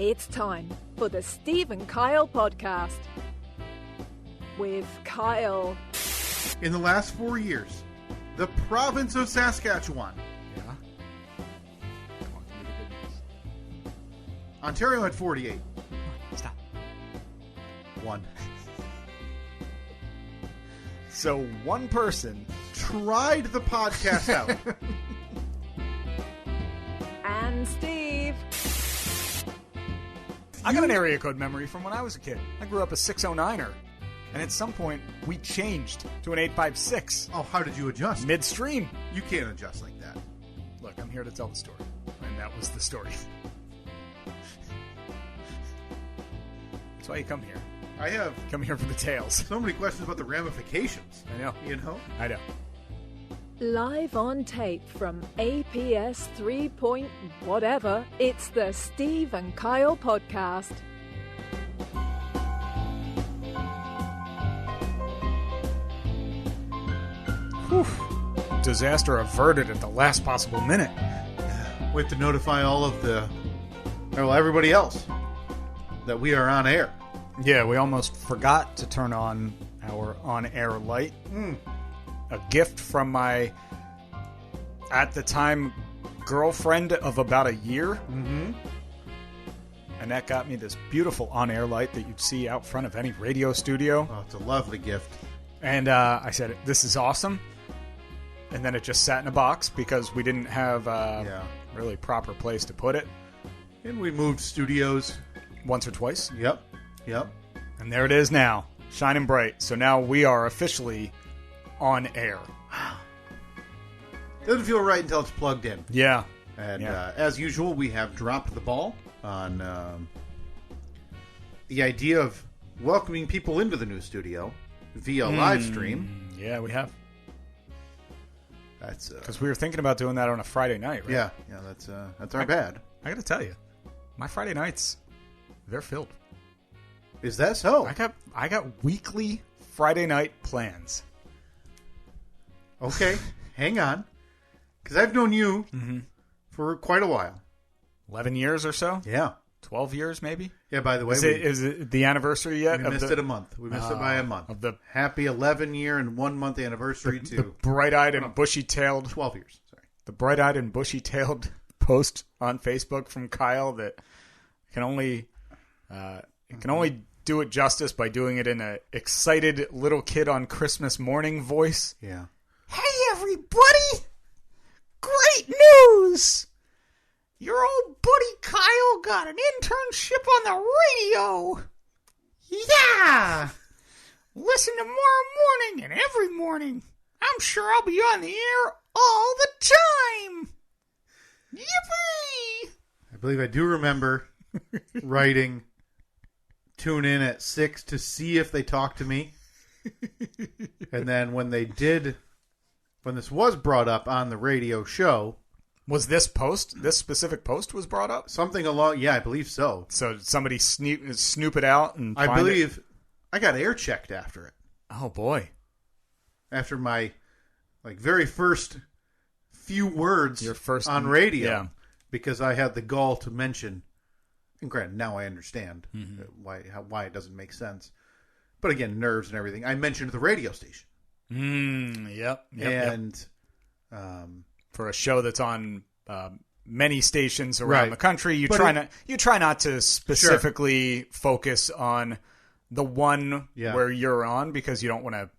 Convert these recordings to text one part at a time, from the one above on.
It's time for the Steve and Kyle podcast. With Kyle. In the last 4 years, the province of Saskatchewan. Yeah. Come on, give me the good news. Ontario had 48. Stop. 1. So one person Tried the podcast out. And Steve. I got an area code memory from when I was a kid. I grew up a 609er. And at some point, we changed to an 856. Oh, how did you adjust? Midstream. You can't adjust like that. Look, I'm here to tell the story. And that was the story. That's why you come here. I have Come here for the tales. so many questions about the ramifications. I know. You know? I know. Live on tape from APS 3 point whatever, it's the Steve and Kyle podcast. Whew. Disaster averted at the last possible minute. We have to notify all of everybody else that we are on air. Yeah, we almost forgot to turn on our on-air light. A gift from my, at the time, girlfriend of about a year. Mm-hmm. And that got me this beautiful on-air light that you'd see out front of any radio studio. Oh, it's a lovely gift. And I said, this is awesome. And then it just sat in a box because we didn't have a really proper place to put it. And we moved studios. Once or twice. Yep. And there it is now, shining bright. So now we are officially on air. Doesn't feel right until it's plugged in. Yeah. And as usual, we have dropped the ball on the idea of welcoming people into the new studio via live stream. Yeah, we have. That's Because we were thinking about doing that on a Friday night, right? yeah. That's our bad. I got to tell you, my Friday nights, they're filled. Is that so? I got weekly Friday night plans. Okay, hang on, because I've known you for quite a while. 11 years or so? Yeah. 12 years, maybe? Yeah. By the way, Is it the anniversary yet? we missed it a month. We missed it by a month. Of the happy 11-year and 1 month anniversary the to bright-eyed and bushy-tailed 12 years. Sorry. the bright-eyed and bushy-tailed post on Facebook from Kyle that can only do it justice by doing it in a excited little kid on Christmas morning voice. Yeah. Hey, everybody! Great news! Your old buddy Kyle got an internship on the radio. Yeah! Listen tomorrow morning and every morning. I'm sure I'll be on the air all the time. Yippee! I believe I do remember writing, tune in at 6 to see if they talk to me. And then when this was brought up on the radio show. Was this specific post was brought up? Something along, yeah, I believe so. So somebody snoop it out and I find believe it? I got air checked after it. Oh, boy. After my very first few words Your first on radio. Yeah. Because I had the gall to mention, and granted, now I understand why it doesn't make sense. But again, nerves and everything. I mentioned the radio station. Yep. And for a show that's on many stations around Right. the country, you But try not to specifically focus on the one where you're on because you don't want to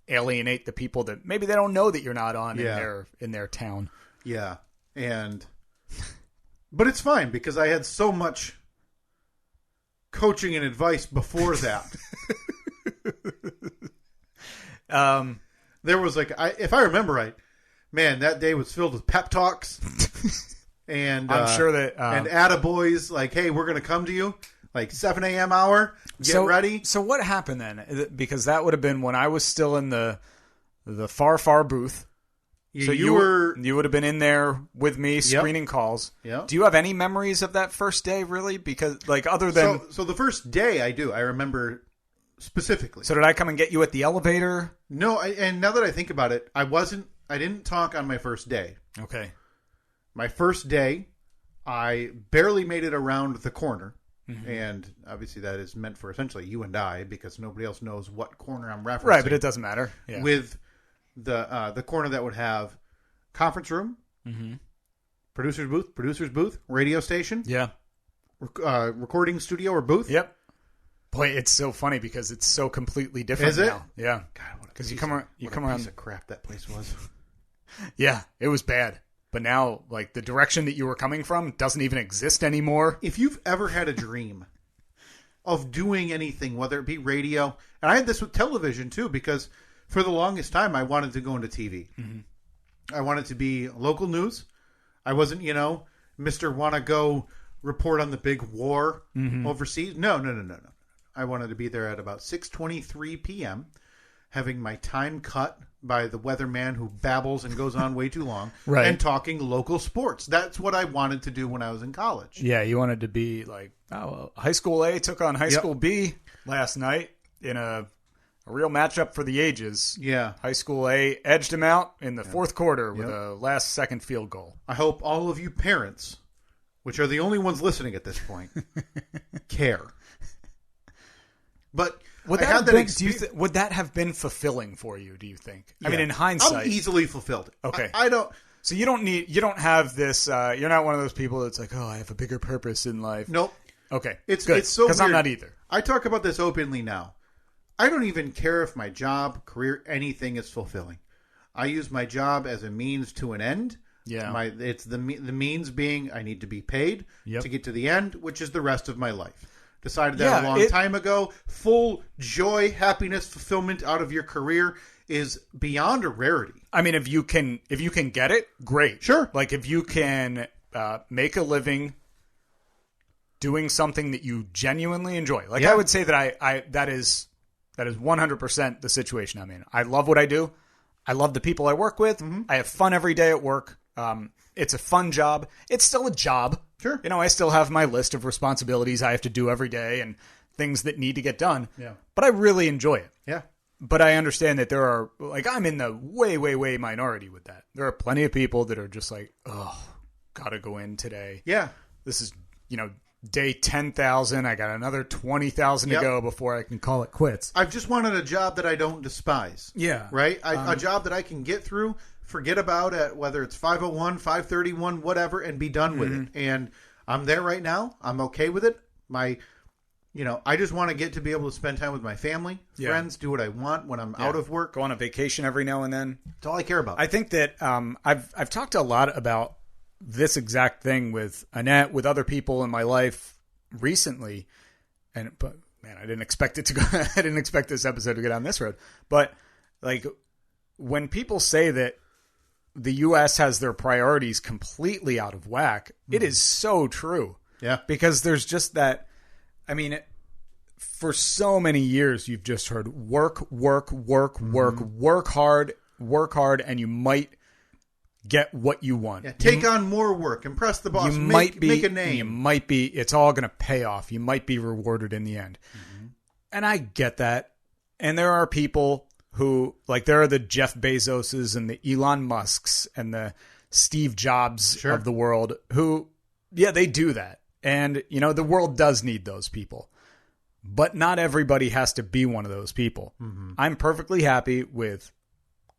alienate the people that maybe they don't know that you're not on in their town. Yeah. But it's fine because I had so much coaching and advice before that. There was if I remember right, man, that day was filled with pep talks. And I'm sure that and attaboys hey, we're going to come to you 7 a.m. hour. Get ready. So what happened then? Because that would have been when I was still in the far booth. So you would have been in there with me screening calls. Yep. Do you have any memories of that first day, really? Because other than so the first day I do. I remember specifically. So did I come and get you at the elevator? No, and now that I think about it, I didn't talk on my first day. Okay. My first day, I barely made it around the corner. And obviously that is meant for essentially you and I, because nobody else knows what corner I'm referencing. Right, but it doesn't matter. Yeah. With the corner that would have conference room, producer's booth, radio station, recording studio or booth. Yep. Boy, it's so funny because it's so completely different Is it? now. Yeah. God, because you come around. Piece of crap that place was. Yeah, it was bad. But now, like, the direction that you were coming from doesn't even exist anymore. If you've ever had a dream of doing anything, whether it be radio, and I had this with television too, because for the longest time I wanted to go into TV. I wanted to be local news. I wasn't, Mr. Want to go report on the big war overseas. No. I wanted to be there at about 6:23 p.m., having my time cut by the weatherman who babbles and goes on way too long, right, and talking local sports. That's what I wanted to do when I was in college. Yeah, you wanted to be like, high school A took on high school B last night in a real matchup for the ages. Yeah. High school A edged him out in the fourth quarter with a last-second field goal. I hope all of you parents, which are the only ones listening at this point, care. But would that have been fulfilling for you, do you think? Yeah. I mean, in hindsight, I'm easily fulfilled. Okay. I don't. So you don't have this, you're not one of those people that's like, I have a bigger purpose in life. Nope. Okay. It's good. So because I'm not either. I talk about this openly now. I don't even care if my job, career, anything is fulfilling. I use my job as a means to an end. Yeah. It's the means being I need to be paid to get to the end, which is the rest of my life. Decided that a long time ago. Full joy, happiness, fulfillment out of your career is beyond a rarity. I mean, if you can get it, great. Sure. Like if you can make a living doing something that you genuinely enjoy. Like I would say that that is 100% the situation I'm in. I love what I do. I love the people I work with. I have fun every day at work. It's a fun job. It's still a job. Sure. I still have my list of responsibilities I have to do every day and things that need to get done. Yeah. But I really enjoy it. Yeah. But I understand that there are, like, I'm in the way, way, way minority with that. There are plenty of people that are just like, gotta go in today. Yeah. This is, day 10,000. I got another 20,000 to go before I can call it quits. I've just wanted a job that I don't despise. Yeah. Right? A job that I can get through, forget about it, whether it's 501, 531, whatever, and be done with it. And I'm there right now. I'm okay with it. I just want to get to be able to spend time with my family, friends, do what I want when I'm out of work. Go on a vacation every now and then. That's all I care about. I think that I've talked a lot about this exact thing with Annette, with other people in my life recently. But man, I didn't expect it to go. I didn't expect this episode to get on this road. But like when people say that the U.S. has their priorities completely out of whack, it is so true. Yeah. Because there's just that. I mean, for so many years, you've just heard work hard, and you might get what you want. Yeah, take on more work, impress the boss, make a name. It's all going to pay off. You might be rewarded in the end. And I get that. And there are people who, like, there are the Jeff Bezoses and the Elon Musks and the Steve Jobs of the world who, they do that. And, the world does need those people. But not everybody has to be one of those people. I'm perfectly happy with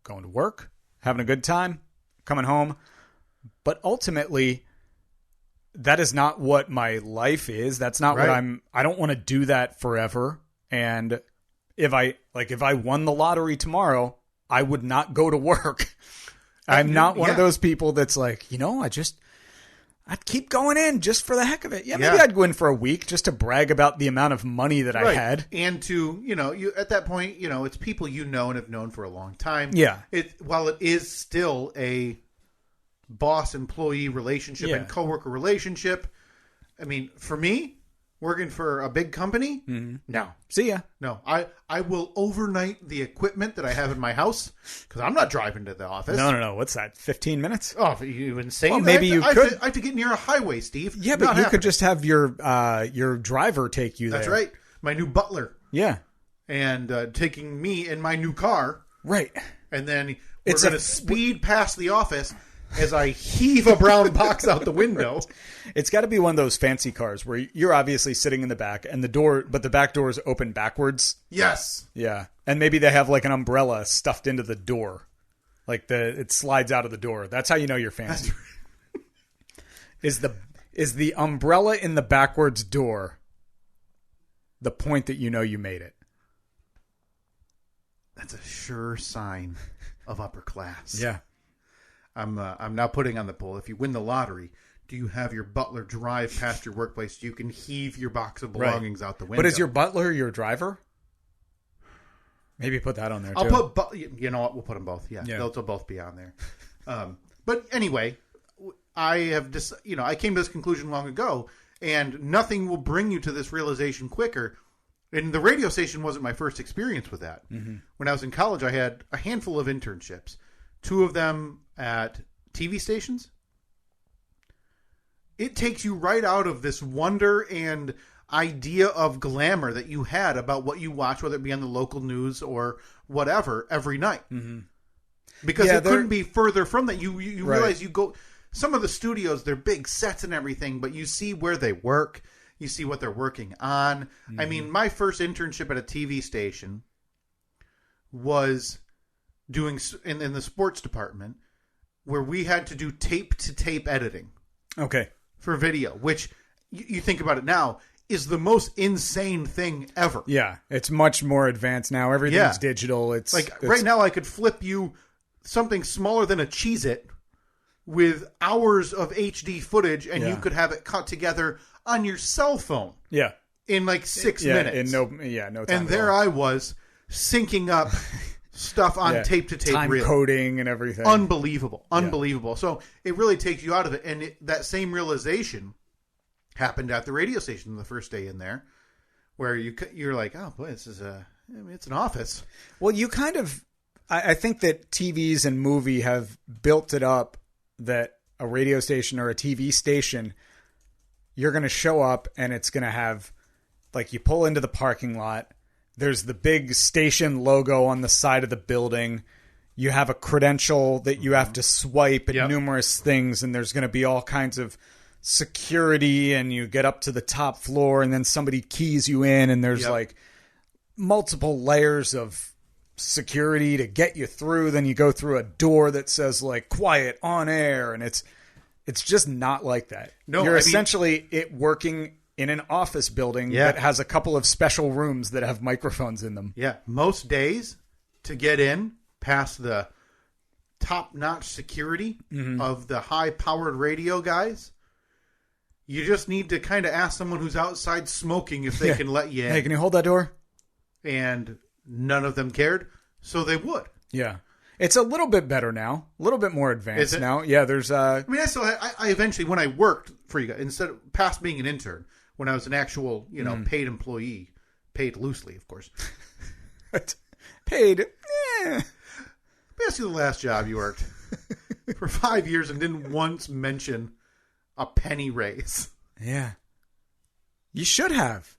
going to work, having a good time, coming home. But ultimately, that is not what my life is. That's not what I don't want to do that forever. And if I won the lottery tomorrow, I would not go to work. I'm not one of those people that's like, I'd keep going in just for the heck of it. Yeah, maybe I'd go in for a week just to brag about the amount of money that I had. And to, you at that point, it's people and have known for a long time. Yeah. While it is still a boss-employee relationship and coworker relationship, I mean, for me, working for a big company, no. See ya. No, I will overnight the equipment that I have in my house because I'm not driving to the office. No. What's that? 15 minutes? Oh, are you insane? Well, maybe you could. I have to get near a highway, Steve. Yeah, but you could just have your driver take you there. That's right. My new butler. Yeah. And taking me in my new car. Right. And then we're going to speed past the office. as I heave a brown box out the window. It's got to be one of those fancy cars where you're obviously sitting in the back and the back door is open backwards. Yes. Yeah. And maybe they have like an umbrella stuffed into the door. Like it slides out of the door. That's how you know you're fancy. Is the umbrella in the backwards door the point that you know you made it? That's a sure sign of upper class. Yeah. I'm now putting on the poll. If you win the lottery, do you have your butler drive past your workplace so you can heave your box of belongings out the window? But is your butler your driver? Maybe put that on there, too. I'll put... you know what? We'll put them both. Yeah. They'll both be on there. But anyway, I came to this conclusion long ago, and nothing will bring you to this realization quicker. And the radio station wasn't my first experience with that. Mm-hmm. When I was in college, I had a handful of internships. 2 of them at TV stations. It takes you right out of this wonder and idea of glamour that you had about what you watch, whether it be on the local news or whatever, every night. Mm-hmm. Because it couldn't be further from that. You realize you go... Some of the studios, they're big sets and everything, but you see where they work. You see what they're working on. Mm-hmm. I mean, my first internship at a TV station was doing in the sports department, where we had to do tape-to-tape editing. Okay. For video, which you think about it now, is the most insane thing ever. Yeah, it's much more advanced now. Everything's digital. It's right now I could flip you something smaller than a Cheez-It with hours of HD footage, and you could have it cut together on your cell phone. Yeah. In like 6 minutes. In no time. And there I was syncing up stuff on tape-to-tape time reel. Coding and everything. Unbelievable. Yeah. So it really takes you out of it. And that same realization happened at the radio station the first day in there, where you're like, oh boy, this is it's an office. Well, you kind of, I think that TVs and movie have built it up that a radio station or a TV station, you're going to show up and it's going to have, like, you pull into the parking lot, there's the big station logo on the side of the building. You have a credential that you have to swipe and numerous things, and there's going to be all kinds of security, and you get up to the top floor, and then somebody keys you in, and there's like multiple layers of security to get you through. Then you go through a door that says like quiet on air, and it's just not like that. No, you're essentially working in an office building that has a couple of special rooms that have microphones in them. Yeah. Most days to get in past the top-notch security of the high-powered radio guys, you just need to kind of ask someone who's outside smoking if they can let you in. Hey, can you hold that door? And none of them cared, so they would. Yeah. It's a little bit better now. A little bit more advanced now. Yeah, there's... I mean, I eventually, when I worked for you guys, past being an intern, when I was an actual, paid employee, paid loosely, of course. Paid? Ask you the last job you worked for 5 years and didn't once mention a penny raise. Yeah. You should have.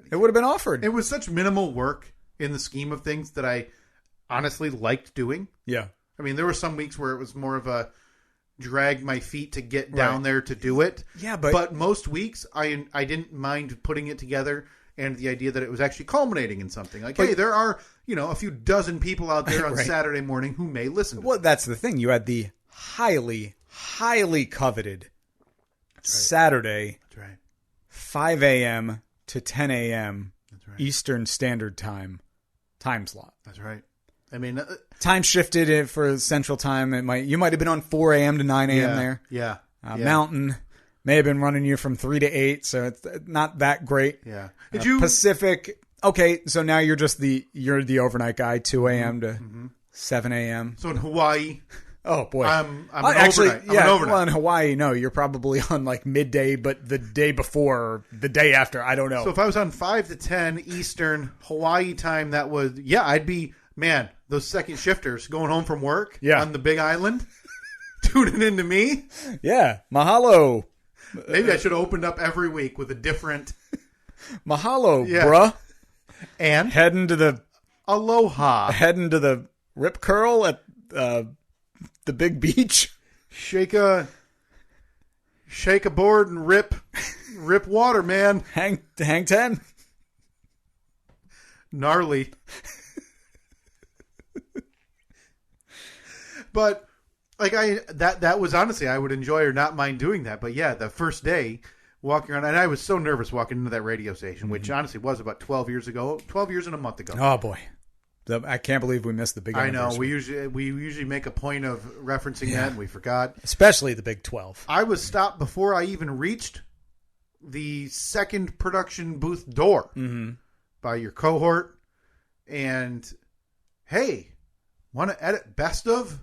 It would have been offered. It was such minimal work in the scheme of things that I honestly liked doing. Yeah. I mean, there were some weeks where it was more of a drag my feet to get down there to do it. Yeah, but most weeks I didn't mind putting it together, and the idea that it was actually culminating in something. Like, hey, there are, a few dozen people out there on Saturday morning who may listen to Well, that's the thing. You had the highly, highly coveted Saturday, 5 a.m. to 10 a.m. Eastern Standard Time slot. That's right. I mean, time shifted it for Central Time. You might have been on 4 a.m. to 9 a.m. there. Yeah. Mountain may have been running you from 3 to 8, so it's not that great. Yeah. Pacific. Okay, so now you're the overnight guy, 2 a.m. to 7 a.m. So in Hawaii. Oh boy, I'm overnight. Well, in Hawaii, no, you're probably on like midday, but the day before, or the day after, I don't know. So if I was on 5 to 10 Eastern Hawaii time, that was I'd be those second shifters going home from work on the Big Island, tuning into me. Yeah, mahalo. Maybe I should have opened up every week with a different mahalo, bruh. And heading to the aloha, heading to the Rip Curl at the big beach. Shake a board and rip water, man. Hang 10. Gnarly. But like that was honestly, I would enjoy or not mind doing that. But yeah, the first day walking around, and I was so nervous walking into that radio station, which honestly was about 12 years ago, 12 years and a month ago. Oh boy. I can't believe we missed the big anniversary. I know. We usually make a point of referencing that, and we forgot. Especially the Big 12. I was stopped before I even reached the second production booth door by your cohort. And, hey, want to edit best of?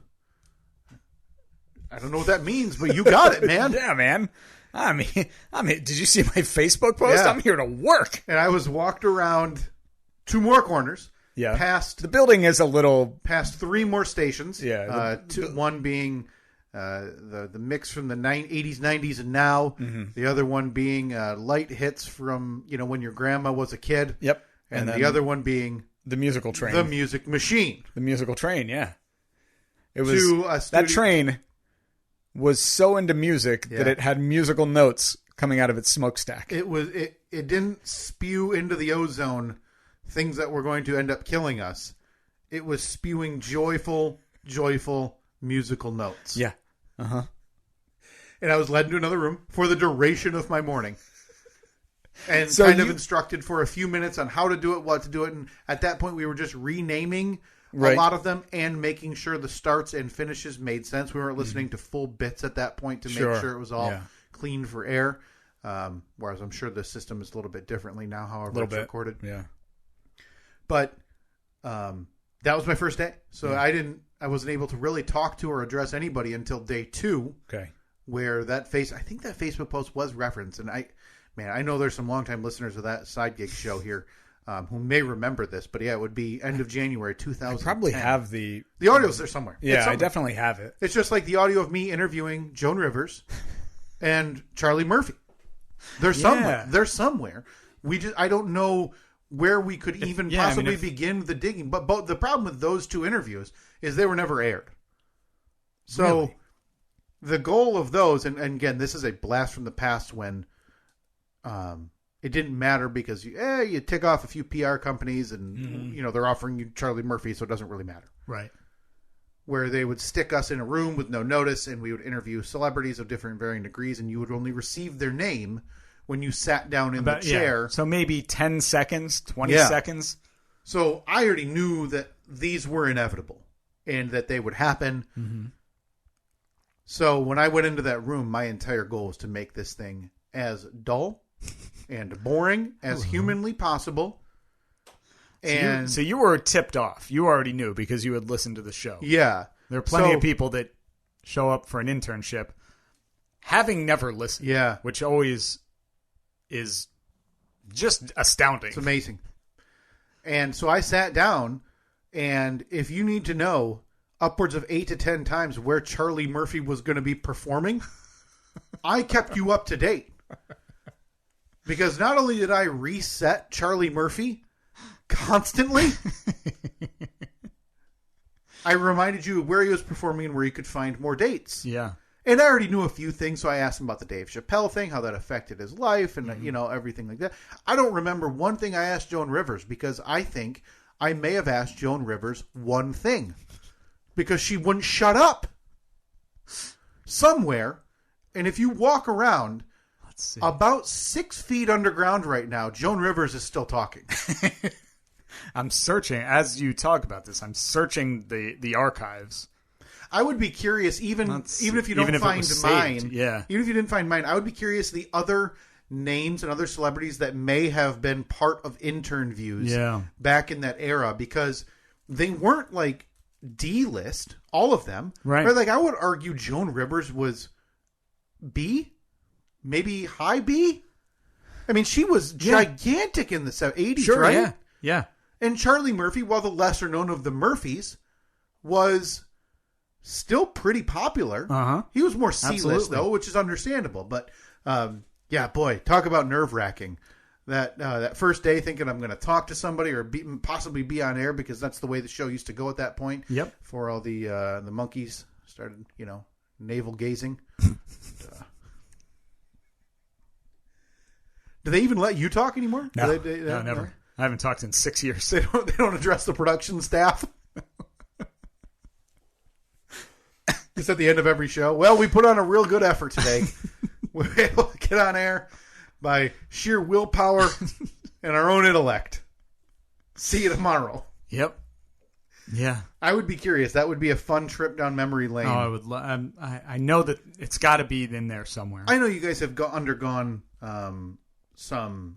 I don't know what that means, but you got it, man. Yeah, man. I mean, did you see my Facebook post? Yeah. I'm here to work. And I was walked around 2 more corners. Yeah. Past the building is a little past 3 more stations. Yeah. One being the mix from the 80s, 90s, and now. The other one being light hits from when your grandma was a kid. Yep. And the other one being the musical train, the music machine, the musical train. Yeah. It was that train was so into music that it had musical notes coming out of its smokestack. It didn't spew into the ozone things that were going to end up killing us. It was spewing joyful musical notes. Yeah. Uh-huh. And I was led into another room for the duration of my morning. And so of instructed for a few minutes on how to do it, what to do it. And at that point, we were just renaming a lot of them and making sure the starts and finishes made sense. We weren't listening to full bits at that point to make sure it was all clean for air. Whereas I'm sure the system is a little bit differently now, however it's recorded. Yeah. But that was my first day. So I wasn't able to really talk to or address anybody until day 2. Okay. Where I think that Facebook post was referenced. And I know there's some longtime listeners of that side gig show here who may remember this. But yeah, it would be end of January 2010. I probably have the audio's there somewhere. Yeah, I definitely have it. It's just like the audio of me interviewing Joan Rivers and Charlie Murphy. They're somewhere. They're somewhere. I don't know where we could even possibly begin the digging. But the problem with those 2 interviews is they were never aired. So the goal of those, and again, this is a blast from the past when it didn't matter because you tick off a few PR companies and they're offering you Charlie Murphy, so it doesn't really matter. Right. Where they would stick us in a room with no notice and we would interview celebrities of different varying degrees and you would only receive their name when you sat down in the chair. Yeah. So maybe 10 seconds, 20 seconds. So I already knew that these were inevitable and that they would happen. Mm-hmm. So when I went into that room, my entire goal was to make this thing as dull and boring as humanly possible. So you were tipped off. You already knew because you had listened to the show. Yeah. There are plenty of people that show up for an internship having never listened. Yeah. Which always is just astounding. It's amazing. And so I sat down, and if you need to know upwards of 8 to 10 times where Charlie Murphy was going to be performing, I kept you up to date. Because not only did I reset Charlie Murphy constantly, I reminded you of where he was performing and where you could find more dates. Yeah. And I already knew a few things, so I asked him about the Dave Chappelle thing, how that affected his life, and everything like that. I don't remember one thing I asked Joan Rivers because I think I may have asked Joan Rivers one thing because she wouldn't shut up somewhere. And if you walk around about 6 feet underground right now, Joan Rivers is still talking. I'm searching as you talk about this. I'm searching the archives. I would be curious, even if you don't find mine. Yeah. Even if you didn't find mine, I would be curious the other names and other celebrities that may have been part of intern views back in that era, because they weren't like D-list, all of them. Right. Like I would argue Joan Rivers was B, maybe high B. I mean, she was gigantic in the 80s, right? Yeah. Yeah. And Charlie Murphy, while the lesser known of the Murphys, was still pretty popular. Uh-huh. He was more C-list, though, which is understandable. But, boy, talk about nerve-wracking. That first day thinking I'm going to talk to somebody or possibly be on air, because that's the way the show used to go at that point. Yep. Before all the monkeys started, navel gazing. Do they even let you talk anymore? No, No? never. I haven't talked in 6 years. They don't address the production staff. Just at the end of every show. Well, we put on a real good effort today. We were able to get on air by sheer willpower and our own intellect. See you tomorrow. Yep. Yeah. I would be curious. That would be a fun trip down memory lane. Oh, I would. I know that it's got to be in there somewhere. I know you guys have undergone some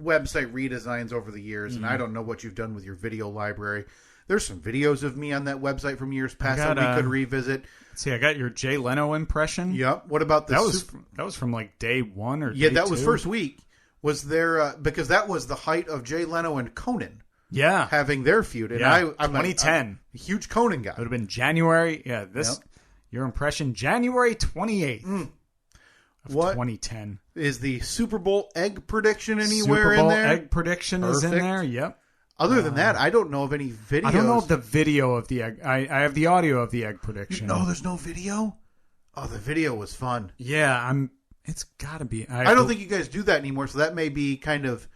website redesigns over the years, and I don't know what you've done with your video library. There's some videos of me on that website from years past that we could revisit. See, I got your Jay Leno impression. Yep. What about that? That was from like day one or yeah, day that two? was first week. Was there because that was the height of Jay Leno and Conan. Yeah, having their feud. And I'm 2010, I'm a huge Conan guy. It would have been January. Yeah, your impression January 28th. Of what 2010 is the Super Bowl egg prediction anywhere Super Bowl in there? Egg prediction is in there. Yep. Other than that, I don't know of any videos. I don't know the video of the egg. I have the audio of the egg prediction. No, there's no video. Oh, the video was fun. Yeah, It's got to be. I don't think you guys do that anymore, so that may be kind of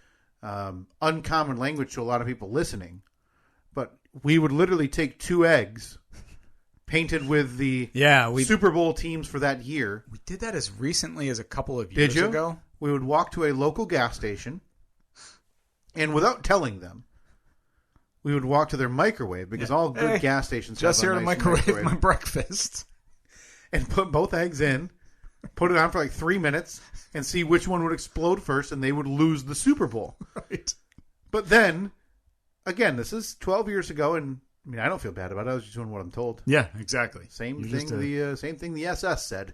uncommon language to a lot of people listening. But we would literally take 2 eggs painted with the Super Bowl teams for that year. We did that as recently as a couple of years ago. We would walk to a local gas station, and without telling them, we would walk to their microwave because all good gas stations just have here a to nice microwave my breakfast. And put both eggs in, put it on for like 3 minutes, and see which one would explode first, and they would lose the Super Bowl. Right. But then, again, this is 12 years ago, and I mean, I don't feel bad about it. I was just doing what I'm told. Yeah, exactly. Same thing the SS said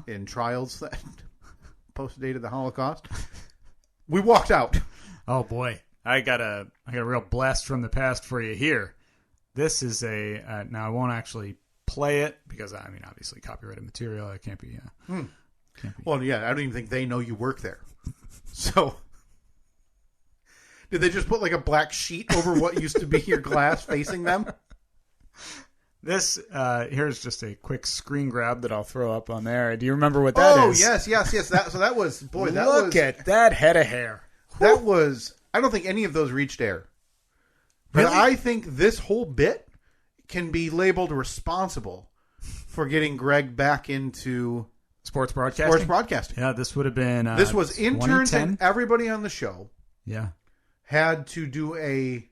in trials that post-dated the Holocaust. We walked out. Oh boy, I got a real blast from the past for you here. This is now I won't actually play it because I mean obviously copyrighted material. It can't be. Can't be. Well, yeah, I don't even think they know you work there. So, did they just put like a black sheet over what used to be your glass facing them? This here's just a quick screen grab that I'll throw up on there. Do you remember what that is? Oh yes. That was Look at that head of hair. That was. I don't think any of those reached air. But Really? I think this whole bit can be labeled responsible for getting Greg back into sports broadcasting. Yeah, this would have been. This was interns 2010? and everybody on the show. Yeah, had to do a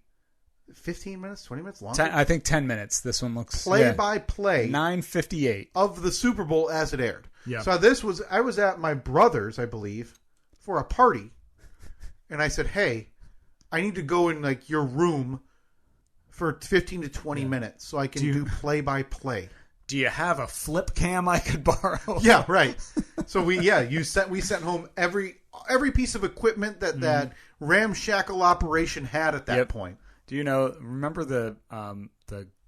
15 minutes, 20 minutes long. I think 10 minutes. This one looks play-by-play 9:58 of the Super Bowl as it aired. Yeah. So I was at my brother's, I believe, for a party, and I said, "Hey, I need to go in like your room for 15 to 20 minutes so I can do play-by-play." Do you have a flip cam I could borrow? Yeah, right. So we sent home every piece of equipment that ramshackle operation had at that point. Do you remember the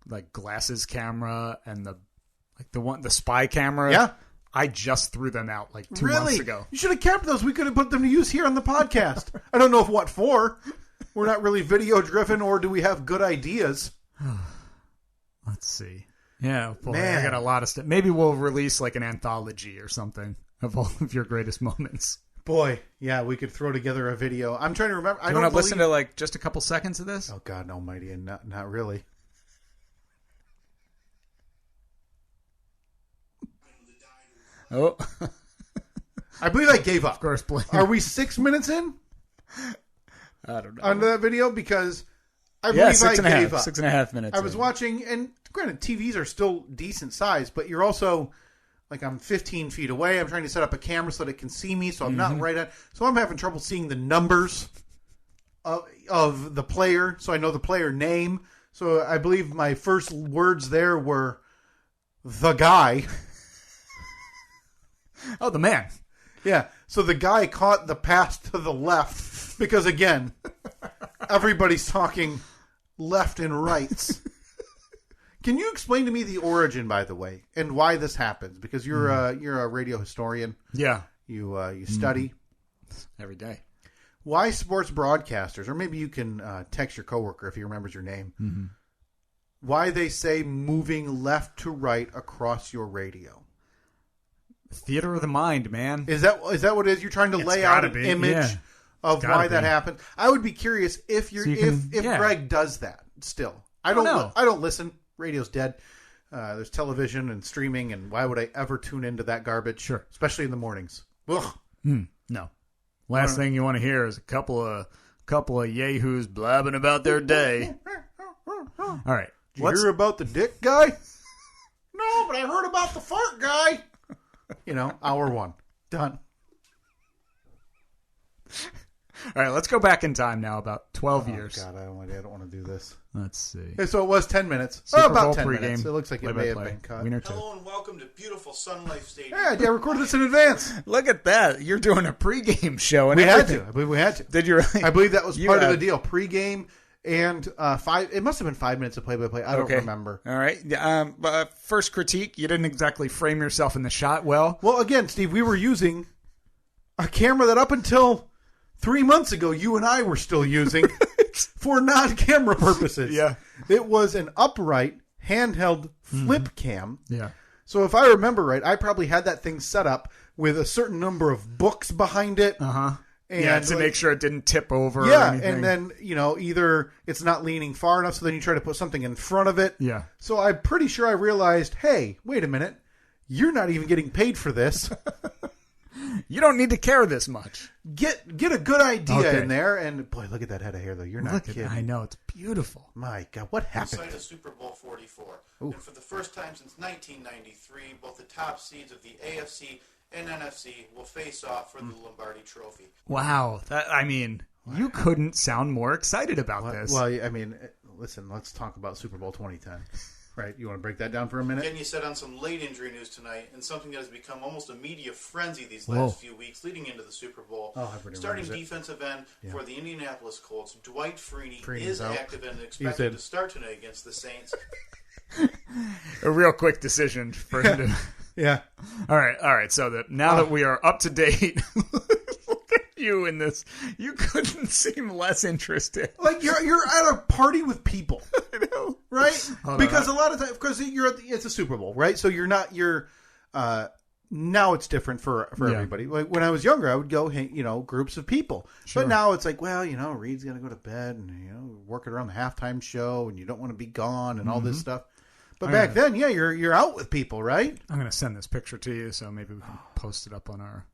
like glasses camera and the spy camera? Yeah. I just threw them out like 2 months ago. You should have kept those. We could have put them to use here on the podcast. I don't know what for. We're not really video driven, or do we have good ideas? Let's see. Yeah, boy, Man. I got a lot of stuff. Maybe we'll release like an anthology or something of all of your greatest moments. Boy, yeah, we could throw together a video. I'm trying to remember. Do you want to listen to like just a couple seconds of this? Oh God Almighty, and not really. Oh, I believe I gave up. of course. Are we 6 minutes in I don't know. on that video? Because I Yeah, believe I gave up. 6.5 minutes. I was watching, and granted, TVs are still decent size, but you're also like I'm 15 feet away. I'm trying to set up a camera so that it can see me, so I'm not right at. So I'm having trouble seeing the numbers of the player, so I know the player name. So I believe my first words there were the guy. Oh, the man. Yeah. So the guy caught the pass to the left because, again, everybody's talking left and rights. Can you explain to me the origin, by the way, and why this happens? Because you're a radio historian. Yeah. You study Every day. why sports broadcasters, or maybe you can text your coworker if he remembers your name. Why they say moving left to right across your radio. Theater of the mind, man. Is that what it is? You're trying to lay out an image of why that happened. I would be curious if Greg does that still. I don't know. I don't listen. Radio's dead. There's television and streaming, and why would I ever tune into that garbage? Sure. Especially in the mornings. Ugh. No. Last thing you want to hear is a couple of yahoos blabbing about their day. All right. Did you hear about the dick guy? No, but I heard about the fart guy. Hour 1. Done. All right, let's go back in time now, about 12 years. God, I don't want to do this. Let's see. Okay, so it was 10 minutes. Super about Bowl 10 pregame, minutes. It looks like it may have been cut. Hello and welcome to beautiful Sun Life Stadium. Yeah, I recorded this in advance. Look at that. You're doing a pregame show. And we everything. had to. I believe we had to. Did you really? I believe that was part of the deal. Pregame and 5. It must have been 5 minutes of play-by-play. I don't remember. All right. First critique, you didn't exactly frame yourself in the shot well. Well, again, Steve, we were using a camera that up until 3 months ago, you and I were still using for non-camera purposes. Yeah. It was an upright, handheld flip cam. Yeah. So if I remember right, I probably had that thing set up with a certain number of books behind it. Uh-huh. And to make sure it didn't tip over. Yeah, or anything. and then, either it's not leaning far enough, so then you try to put something in front of it. Yeah. So I'm pretty sure I realized, hey, wait a minute. You're not even getting paid for this. You don't need to care this much. Get a good idea in there, and boy, look at that head of hair, though. You're not kidding. I know, it's beautiful. My God, what happened? Inside the Super Bowl 44. And for the first time since 1993, both the top seeds of the AFC and NFC will face off for the Lombardi Trophy. Wow. You couldn't sound more excited about this. Well, listen, let's talk about Super Bowl 2010. Right, you want to break that down for a minute? Again, you said on some late injury news tonight, and something that has become almost a media frenzy these last few weeks leading into the Super Bowl. Starting defensive end for the Indianapolis Colts, Dwight Freeney is active and expected to start tonight against the Saints. A real quick decision for him to... Yeah. All right. So now that we are up to date... Look at you in this. You couldn't seem less interested. Like you're at a party with people. I know. Right? Because a lot of times, because it's a Super Bowl, right? So now it's different for everybody. Like when I was younger, I would go, groups of people. Sure. But now it's like, well, Reed's going to go to bed and, working around the halftime show and you don't want to be gone and all this stuff. But back then, you're out with people, right? I'm going to send this picture to you, so maybe we can post it up on our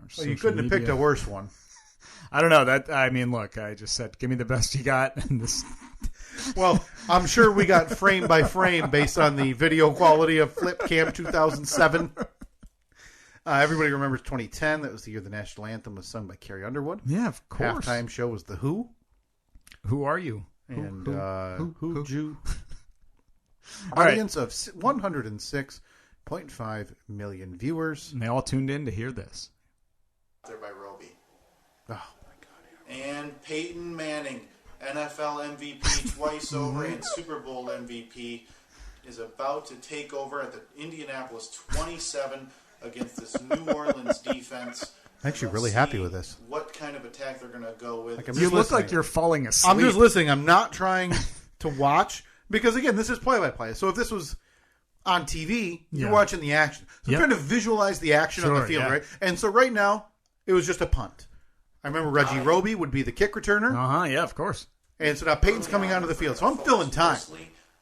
social you couldn't have picked a worse one. I don't know. Look, I just said, give me the best you got. And this... Well, I'm sure we got frame by frame based on the video quality of Flip Cam 2007. Everybody remembers 2010. That was the year the national anthem was sung by Carrie Underwood. Yeah, of course. Halftime show was The Who. Who are you? And Who Jew. Audience of 106.5 million viewers. And they all tuned in to hear this. There by Roby. Oh, my God. And Peyton Manning, NFL MVP twice over and Super Bowl MVP, is about to take over at the Indianapolis 27 against this New Orleans defense. I'm actually really happy with this. What kind of attack they're going to go with. You look like you're falling asleep. I'm just listening. I'm not trying to watch. Because, again, this is play-by-play. So if this was on TV, you're watching the action. So you're trying to visualize the action on the field, right? And so right now, it was just a punt. I remember Reggie Roby would be the kick returner. Yeah, of course. And so now Peyton's coming onto the field. So I'm filling time.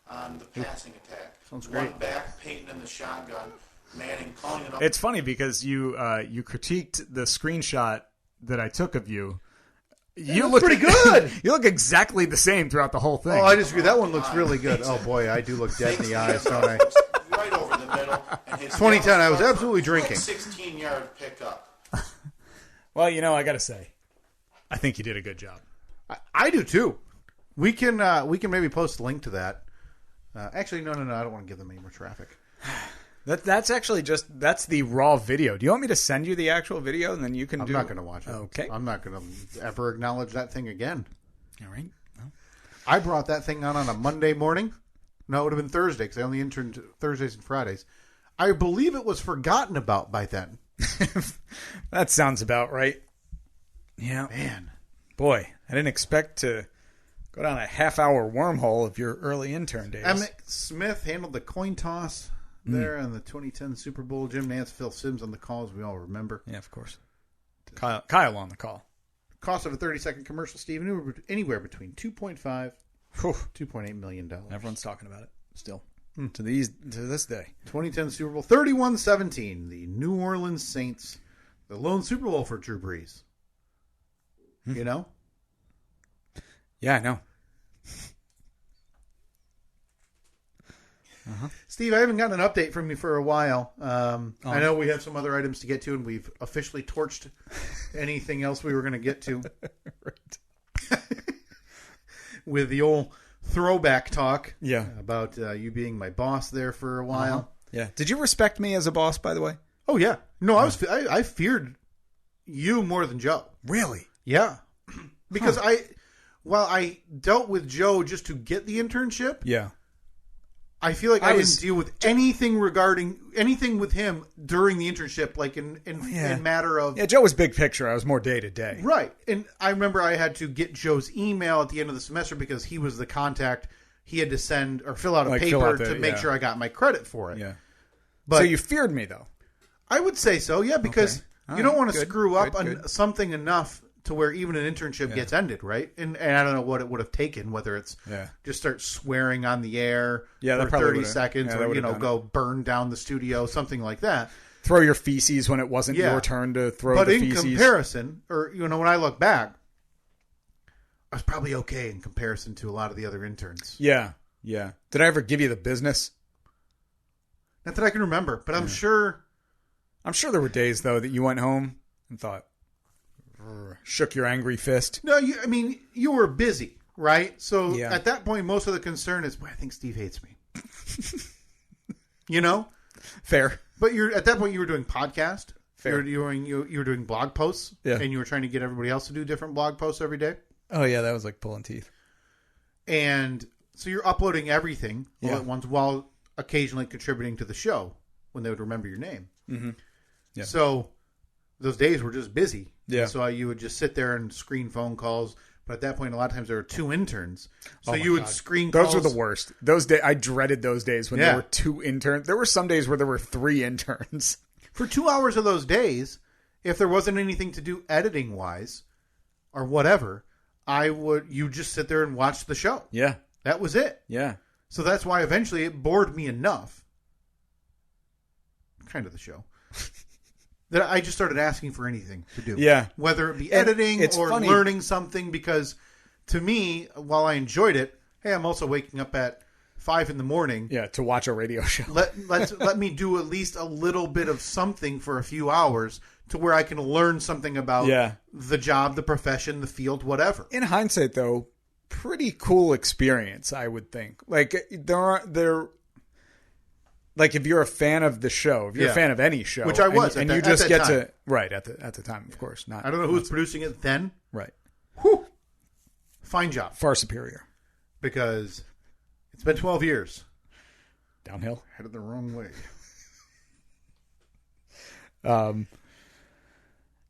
On the passing attack. Sounds great. One back, Peyton in the shotgun, Manning calling it up. It's funny because you critiqued the screenshot that I took of you. You look pretty good. You look exactly the same throughout the whole thing. Oh, I disagree. That one looks really good. Oh, boy, I do look dead in the eyes, don't I? Right over the middle. And his 2010, I was absolutely drinking. 16-yard pickup. Well, I got to say, I think you did a good job. I do, too. We can maybe post a link to that. Actually, no. I don't want to give them any more traffic. That's actually that's the raw video. Do you want me to send you the actual video and then you can I'm not going to watch it. Okay. I'm not going to ever acknowledge that thing again. All right. Well. I brought that thing on a Monday morning. No, it would have been Thursday because I only interned Thursdays and Fridays. I believe it was forgotten about by then. That sounds about right. Yeah. Man. Boy, I didn't expect to go down a half-hour wormhole of your early intern days. Emmett Smith handled the coin toss. there on the 2010 Super Bowl. Jim Nance, Phil Simms on the call, as we all remember. Yeah, of course. Kyle on the call. Cost of a 30-second commercial, Steve, anywhere between $2.5 $2.8 million. Everyone's talking about it still to this day. 2010 Super Bowl 31-17. The New Orleans Saints, the lone Super Bowl for Drew Brees. You know? Yeah, I know. Steve, I haven't gotten an update from you for a while. I know we have some other items to get to, and we've officially torched anything else we were going to get to. Right. With the old throwback talk about you being my boss there for a while. Yeah. Did you respect me as a boss, by the way? Oh, yeah. No, I feared you more than Joe. Really? Yeah. Because while I dealt with Joe just to get the internship. Yeah. I feel like I didn't deal with anything with him during the internship, like in matter of... Yeah, Joe was big picture. I was more day to day. Right. And I remember I had to get Joe's email at the end of the semester because he was the contact. He had to send or fill out a paper to make sure I got my credit for it. Yeah. But so you feared me, though? I would say so, yeah, because you don't want to screw up on something enough to where even an internship gets ended, right? And I don't know what it would have taken, whether it's just start swearing on the air for 30 seconds or, go burn down the studio, something like that. Throw your feces when it wasn't your turn to throw the feces. But in comparison, or, when I look back, I was probably okay in comparison to a lot of the other interns. Yeah, yeah. Did I ever give you the business? Not that I can remember, but I'm sure... I'm sure there were days, though, that you went home and thought... shook your angry fist. No, you were busy, right? So at that point, most of the concern is, I think Steve hates me. Fair. But at that point, you were doing podcast. Fair. You were doing blog posts, and you were trying to get everybody else to do different blog posts every day. Oh yeah, that was like pulling teeth. And so you're uploading everything all at once, while occasionally contributing to the show when they would remember your name. Mm-hmm. Yeah. So those days were just busy. Yeah. So you would just sit there and screen phone calls. But at that point, a lot of times there were two interns. So you would screen calls. Those were the worst. Those days, I dreaded those days when there were two interns. There were some days where there were three interns. For 2 hours of those days, if there wasn't anything to do editing-wise or whatever, you just sit there and watch the show. Yeah. That was it. Yeah. So that's why eventually it bored me enough. Kind of the show. That I just started asking for anything to do. Yeah. Whether it be editing or learning something, because to me, while I enjoyed it, hey, I'm also waking up at 5 a.m. Yeah, to watch a radio show. Let me do at least a little bit of something for a few hours to where I can learn something about the job, the profession, the field, whatever. In hindsight, though, pretty cool experience, I would think. Like like if you're a fan of the show, if you're a fan of any show, which I was, and you just get to at the time, of course. I don't know who was producing it then. Right. Whew. Fine job. Far superior. Because it's been 12 years. Downhill. Headed the wrong way.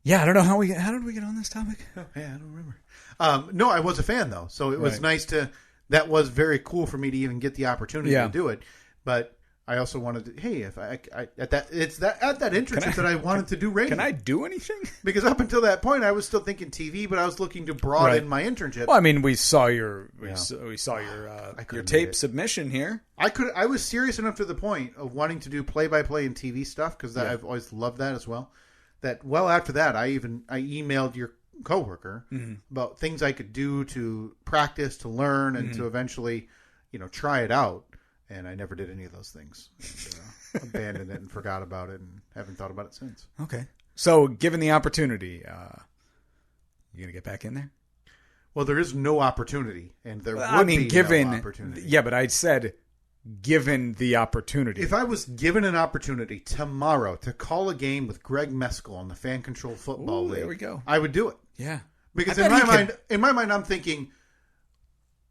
Yeah, I don't know how did we get on this topic? Oh, yeah, I don't remember. No, I was a fan though, so it was nice to. That was very cool for me to even get the opportunity to do it, but. I also wanted to. Hey, if I at that internship that I wanted to do radio. Can I do anything? Because up until that point, I was still thinking TV, but I was looking to broaden my internship. Well, I mean, we saw your your tape submission here. I was serious enough to the point of wanting to do play-by-play and TV stuff because I've always loved that as well. That after that, I emailed your coworker about things I could do to practice, to learn, and to eventually, try it out. And I never did any of those things. And, abandoned it and forgot about it and haven't thought about it since. Okay. So, given the opportunity, you going to get back in there? Well, there is no opportunity. And there would be no opportunity. Yeah, but I said given the opportunity. If I was given an opportunity tomorrow to call a game with Greg Meskel on the Fan Control Football League, there we go. I would do it. Yeah. Because in my mind, I'm thinking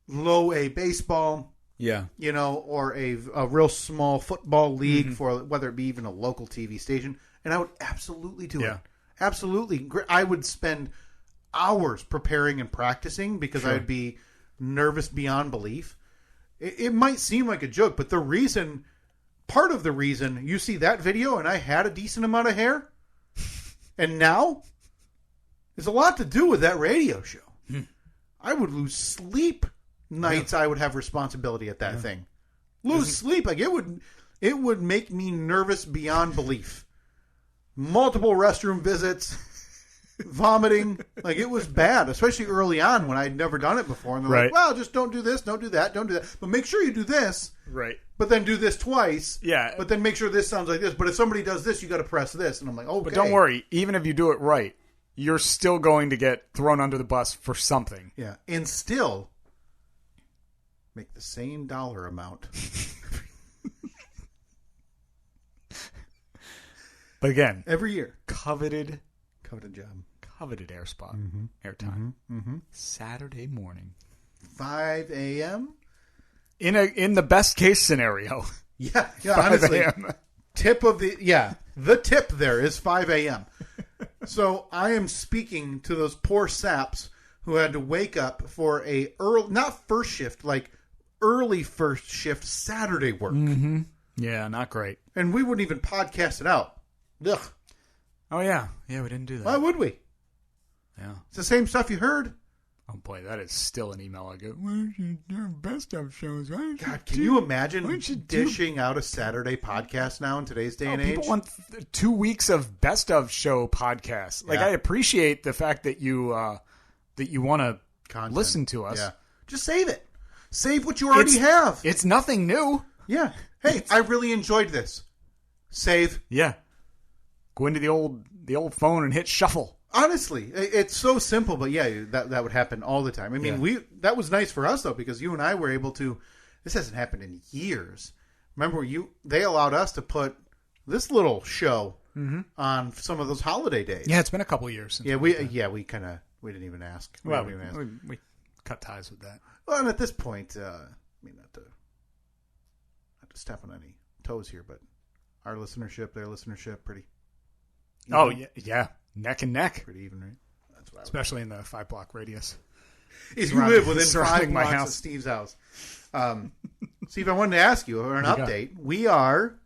low A baseball... Yeah, or a real small football league for whether it be even a local TV station, and I would absolutely do it. Absolutely, I would spend hours preparing and practicing because I would be nervous beyond belief. It might seem like a joke, but part part of the reason you see that video and I had a decent amount of hair, and now, there's a lot to do with that radio show. I would lose sleep nights. I would have responsibility at that thing. Lose sleep. Like it would make me nervous beyond belief. Multiple restroom visits, vomiting. Like it was bad, especially early on when I'd never done it before. And they're like, well, just don't do this, don't do that, don't do that. But make sure you do this. Right. But then do this twice. Yeah. But then make sure this sounds like this. But if somebody does this, you got to press this. And I'm like, okay. But don't worry. Even if you do it right, you're still going to get thrown under the bus for something. Yeah. And still make the same dollar amount. But again, every year. Coveted job. Coveted air spot. Airtime. Saturday morning. 5 a.m.? In the best case scenario. Yeah, 5 honestly. a.m. The tip there is 5 a.m. So I am speaking to those poor saps who had to wake up for a not first shift, like early first shift Saturday work. Mm-hmm. Yeah, not great. And we wouldn't even podcast it out. Ugh. Oh, yeah. Yeah, we didn't do that. Why would we? Yeah. It's the same stuff you heard. Oh, boy, that is still an email I get. Why don't you do best of shows? God, can you imagine dishing out a Saturday podcast now in today's day and age? People want 2 weeks of best of show podcasts. Like, I appreciate the fact that you want to listen to us. Yeah. Just save it. Save what you already have. It's nothing new. Yeah. Hey, I really enjoyed this. Save. Yeah. Go into the old phone and hit shuffle. Honestly, it's so simple, but yeah, that would happen all the time. I mean, that was nice for us though, because you and I were able to. This hasn't happened in years. Remember, they allowed us to put this little show on some of those holiday days. Yeah, it's been a couple of years. Since we didn't even ask. We cut ties with that. Well, and at this point, not to step on any toes here, but our listenership, their listenership, pretty. Even. Oh yeah, neck and neck. Pretty even, right? That's what especially in the 5-block radius. If you live within 5 blocks of Steve's house. Steve, I wanted to ask you for an update. We are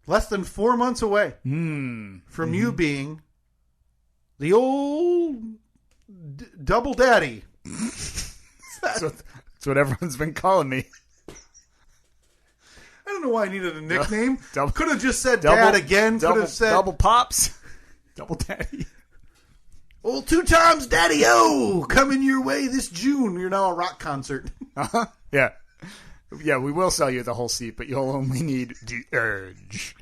less than 4 months away from you being the old double daddy. That's what everyone's been calling me. I don't know why I needed a nickname. Could have just said double, dad again. Could have said double pops. Double daddy. Well, 2 times daddy-o coming your way this June. You're now a rock concert. Uh-huh. Yeah. Yeah, we will sell you the whole seat, but you'll only need the urge.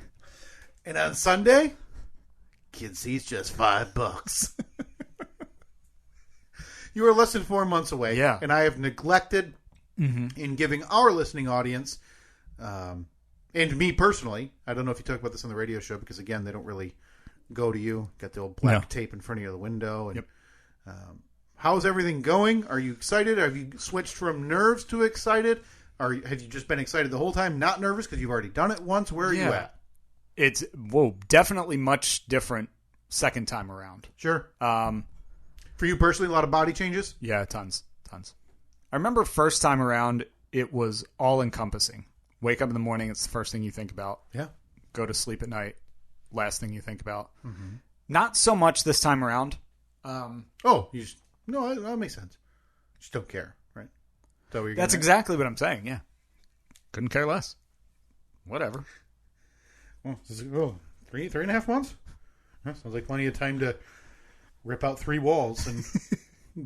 And on Sunday, kid seat's just $5. You are less than 4 months away. Yeah. And I have neglected in giving our listening audience, and me personally, I don't know if you talk about this on the radio show, because again, they don't really go to you. Got the old black tape in front of you, the window. And, how's everything going? Are you excited? Have you switched from nerves to excited? Or have you just been excited the whole time, not nervous because you've already done it once? Where are you at? It's definitely much different second time around. Sure. For you personally, a lot of body changes? Yeah, tons. I remember first time around, it was all encompassing. Wake up in the morning, it's the first thing you think about. Yeah. Go to sleep at night, last thing you think about. Mm-hmm. Not so much this time around. That makes sense. Just don't care, right? That's exactly what I'm saying, yeah. Couldn't care less. Whatever. Well, 3.5 months? Huh, sounds like plenty of time to rip out 3 walls and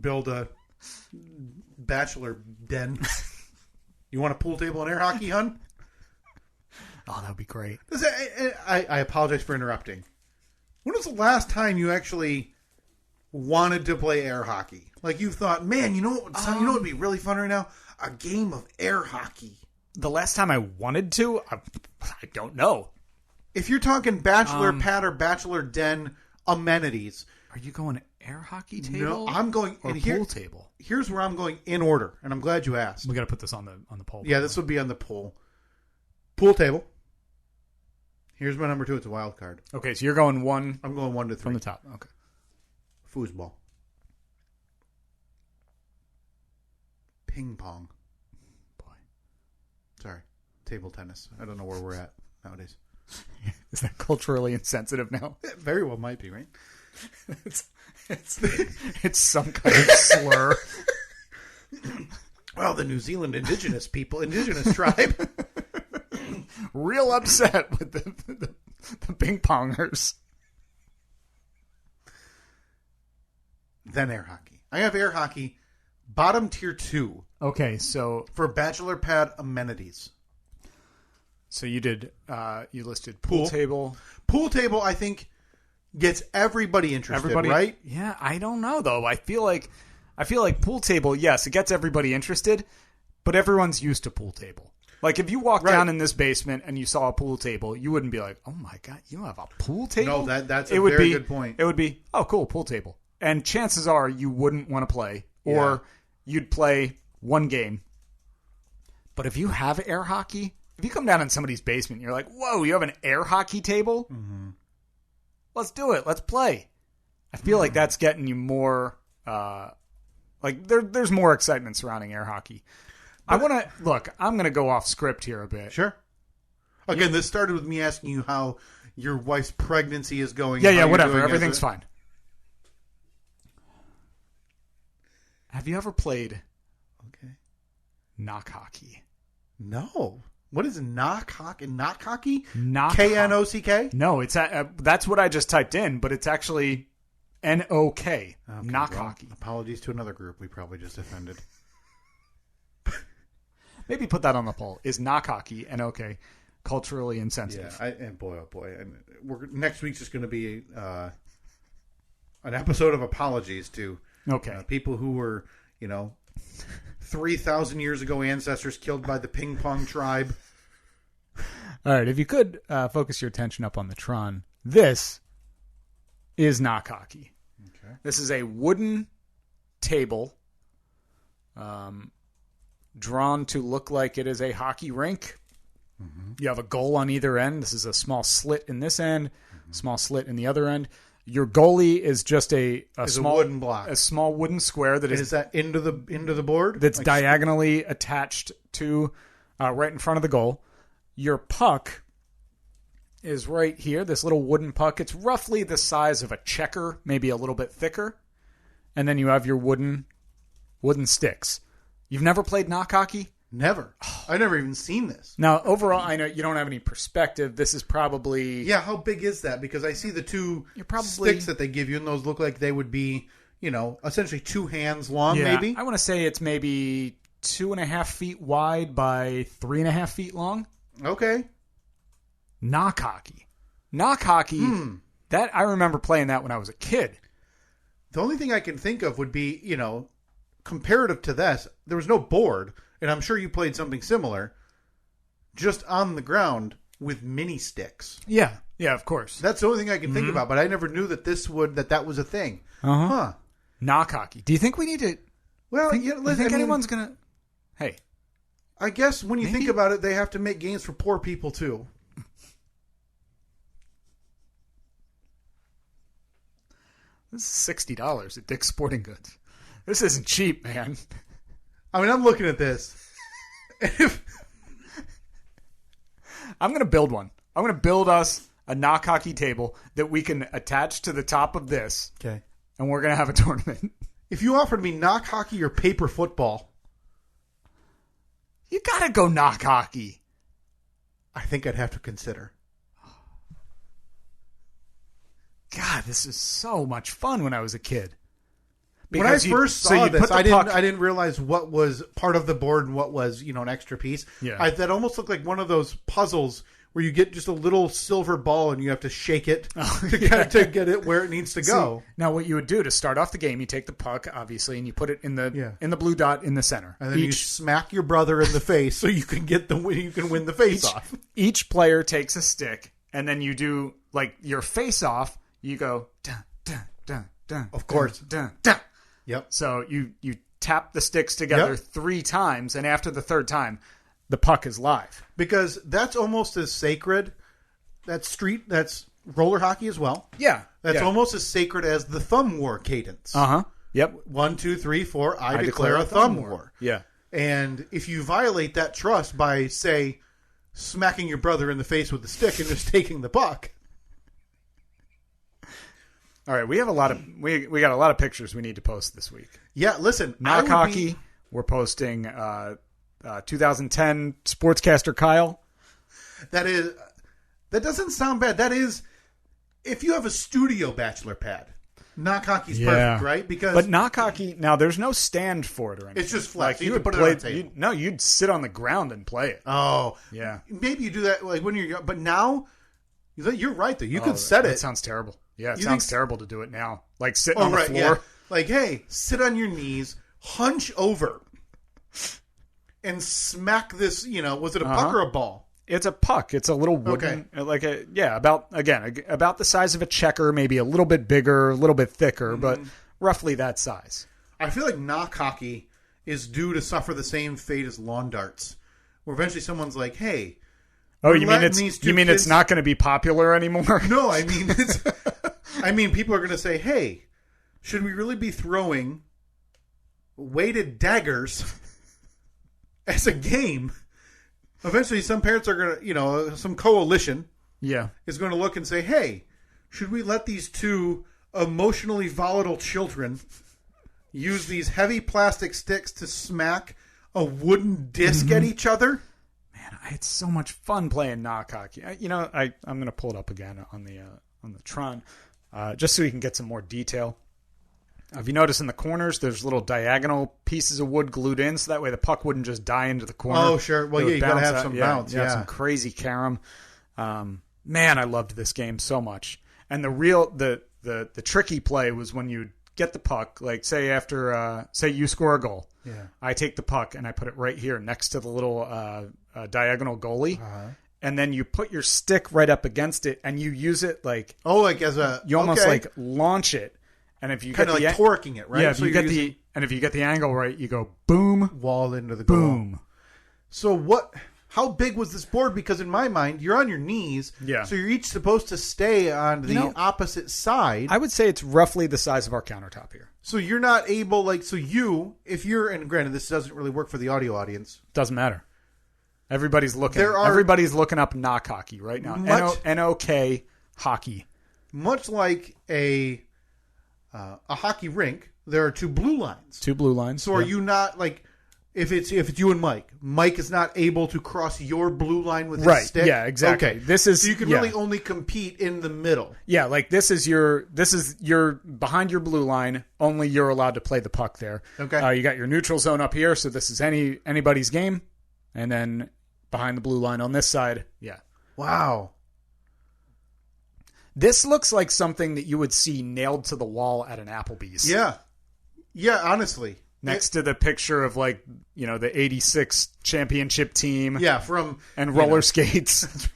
build a bachelor den. You want a pool table and air hockey, hun? Oh, that would be great. I apologize for interrupting. When was the last time you actually wanted to play air hockey? Like you thought, man, you know what would be really fun right now? A game of air hockey. The last time I wanted to, I don't know. If you're talking bachelor pad or bachelor den amenities, are you going air hockey table? No, I'm going or pool table. Here's where I'm going in order, and I'm glad you asked. We got to put this on the poll. Yeah, this would be on the poll. Pool table. Here's my number 2. It's a wild card. Okay, so you're going 1. I'm going 1 to 3 from the top. Okay. Foosball. Ping pong. Boy. Sorry. table tennis. I don't know where we're at nowadays. Is that culturally insensitive now? It very well might be, right? It's some kind of slur. Well, the New Zealand indigenous tribe. Real upset with the ping pongers. Then air hockey. I have air hockey bottom tier 2. Okay, so for bachelor pad amenities. So you did you listed pool table. Pool table, I think, gets everybody interested, right? Yeah, I don't know though. I feel like pool table, yes, it gets everybody interested, but everyone's used to pool table. Like if you walk down in this basement and you saw a pool table, you wouldn't be like, "Oh my god, you have a pool table?" No, that's a very good point. It would be, "Oh, cool, pool table." And chances are you wouldn't want to play, or you'd play one game. But if you have air hockey, if you come down in somebody's basement and you're like, whoa, you have an air hockey table? Mm-hmm. Let's do it. Let's play. I feel like that's getting you more, there's more excitement surrounding air hockey. I'm going to go off script here a bit. Sure. Again, this started with me asking you how your wife's pregnancy is going. Yeah, whatever. Everything's fine. Have you ever played knock hockey? No. What is knock hockey? Knock hockey? Knock-K-N-O-C-K? No, it's that's what I just typed in, but it's actually N-O-K. Okay, knock hockey. Apologies to another group we probably just offended. Maybe put that on the poll. Is knock hockey N-O-K culturally insensitive? Yeah, and boy, oh boy. Next week's just going to be an episode of apologies to people who were, 3,000 years ago ancestors killed by the ping pong tribe. All right, if you could focus your attention up on the Tron, this is knock hockey. Okay. This is a wooden table drawn to look like it is a hockey rink. Mm-hmm. You have a goal on either end. This is a small slit in this end, small slit in the other end. Your goalie is just a small wooden block, a small wooden square that is that into the board that's diagonally attached to right in front of the goal. Your puck is right here. This little wooden puck. It's roughly the size of a checker, maybe a little bit thicker. And then you have your wooden sticks. You've never played knock hockey? Never. I've never even seen this. Now, overall, I know you don't have any perspective. This is probably... Yeah, how big is that? Because I see the two sticks that they give you, and those look like they would be, essentially 2 hands long, maybe? I want to say it's maybe 2.5 feet wide by 3.5 feet long. Okay. Knock hockey. That I remember playing that when I was a kid. The only thing I can think of would be, comparative to this, there was no board... And I'm sure you played something similar, just on the ground with mini sticks. Yeah, of course. That's the only thing I can think about. But I never knew that that was a thing. Uh-huh. Huh? Knock hockey. Do you think we need to? Well, anyone's gonna? Hey, I guess when you think about it, they have to make games for poor people too. This is $60 at Dick's Sporting Goods. This isn't cheap, man. I mean, I'm looking at this. I'm going to build one. I'm going to build us a knock hockey table that we can attach to the top of this. Okay. And we're going to have a tournament. If you offered me knock hockey or paper football, you got to go knock hockey. I think I'd have to consider. God, this is so much fun when I was a kid. Because when I first saw this, I didn't realize what was part of the board and what was, an extra piece. Yeah. That almost looked like one of those puzzles where you get just a little silver ball and you have to shake it to get it where it needs to go. Now, what you would do to start off the game, you take the puck, obviously, and you put it in the blue dot in the center. And then you smack your brother in the face so you can win the face-off. Each player takes a stick, and then you do, your face-off, you go, dun, dun, dun, dun. Of course. Dun, dun. Yep. So you tap the sticks together 3 times, and after the 3rd time, the puck is live. Because that's almost as sacred. That's roller hockey as well. Yeah. That's almost as sacred as the thumb war cadence. Uh-huh. Yep. 1, 2, 3, 4. I declare a thumb war. Yeah. And if you violate that trust by, say, smacking your brother in the face with the stick and just taking the puck. All right, we have a lot of we got a lot of pictures we need to post this week. Yeah, listen, Knock Hockey. We're posting 2010 Sportscaster Kyle. That doesn't sound bad. That is, if you have a studio bachelor pad, Knock Hockey's perfect, right? But Knock Hockey, now there's no stand for it or anything. It's just flat. Like, you would put it on a table. You'd sit on the ground and play it. Oh, yeah. Maybe you do that like when you're young, but now you're right though. You could set it. That sounds terrible. Yeah, it sounds terrible to do it now. Like sitting on the floor. Yeah. Like, hey, sit on your knees, hunch over, and smack this. Was it a puck or a ball? It's a puck. It's a little wooden, about the size of a checker, maybe a little bit bigger, a little bit thicker, but roughly that size. I feel like Knock Hockey is due to suffer the same fate as lawn darts, where eventually someone's like, "Hey, it's not going to be popular anymore?" No, I mean people are going to say, "Hey, should we really be throwing weighted daggers as a game?" Eventually, some parents are going to, some coalition is going to look and say, hey, should we let these two emotionally volatile children use these heavy plastic sticks to smack a wooden disc at each other? Man, I had so much fun playing Knock Hockey. I'm going to pull it up again on the Tron, just so we can get some more detail. Have you noticed in the corners there's little diagonal pieces of wood glued in, so that way the puck wouldn't just die into the corner? Oh, sure. Well, you got to have some bounce. Yeah, some crazy carom. Man, I loved this game so much. And the tricky play was when you get the puck, like say you score a goal. Yeah. I take the puck and I put it right here next to the little diagonal goalie. Uh-huh. And then you put your stick right up against it and you use it like... Oh, like as a... You almost like launch it. And if you kind of like torquing it, right? Yeah, if you get the angle right, you go boom, wall into the boom. Goal. So how big was this board? Because in my mind, you're on your knees. Yeah. So you're each supposed to stay on the opposite side. I would say it's roughly the size of our countertop here. So you're not able, and granted, this doesn't really work for the audio audience. Doesn't matter. Everybody's looking. Everybody's looking up Knock Hockey right now. NOK hockey. Much like a hockey rink, there are two blue lines. So are you not like if it's you and Mike is not able to cross your blue line with his stick? Yeah, exactly. Okay. So you can really only compete in the middle. Yeah, like this is your behind your blue line, only you're allowed to play the puck there. Okay. You got your neutral zone up here, so this is anybody's game. And then behind the blue line on this side, yeah. Wow. This looks like something that you would see nailed to the wall at an Applebee's. Yeah. Yeah, honestly. Next to the picture of the 86 championship team. Yeah, and roller skates.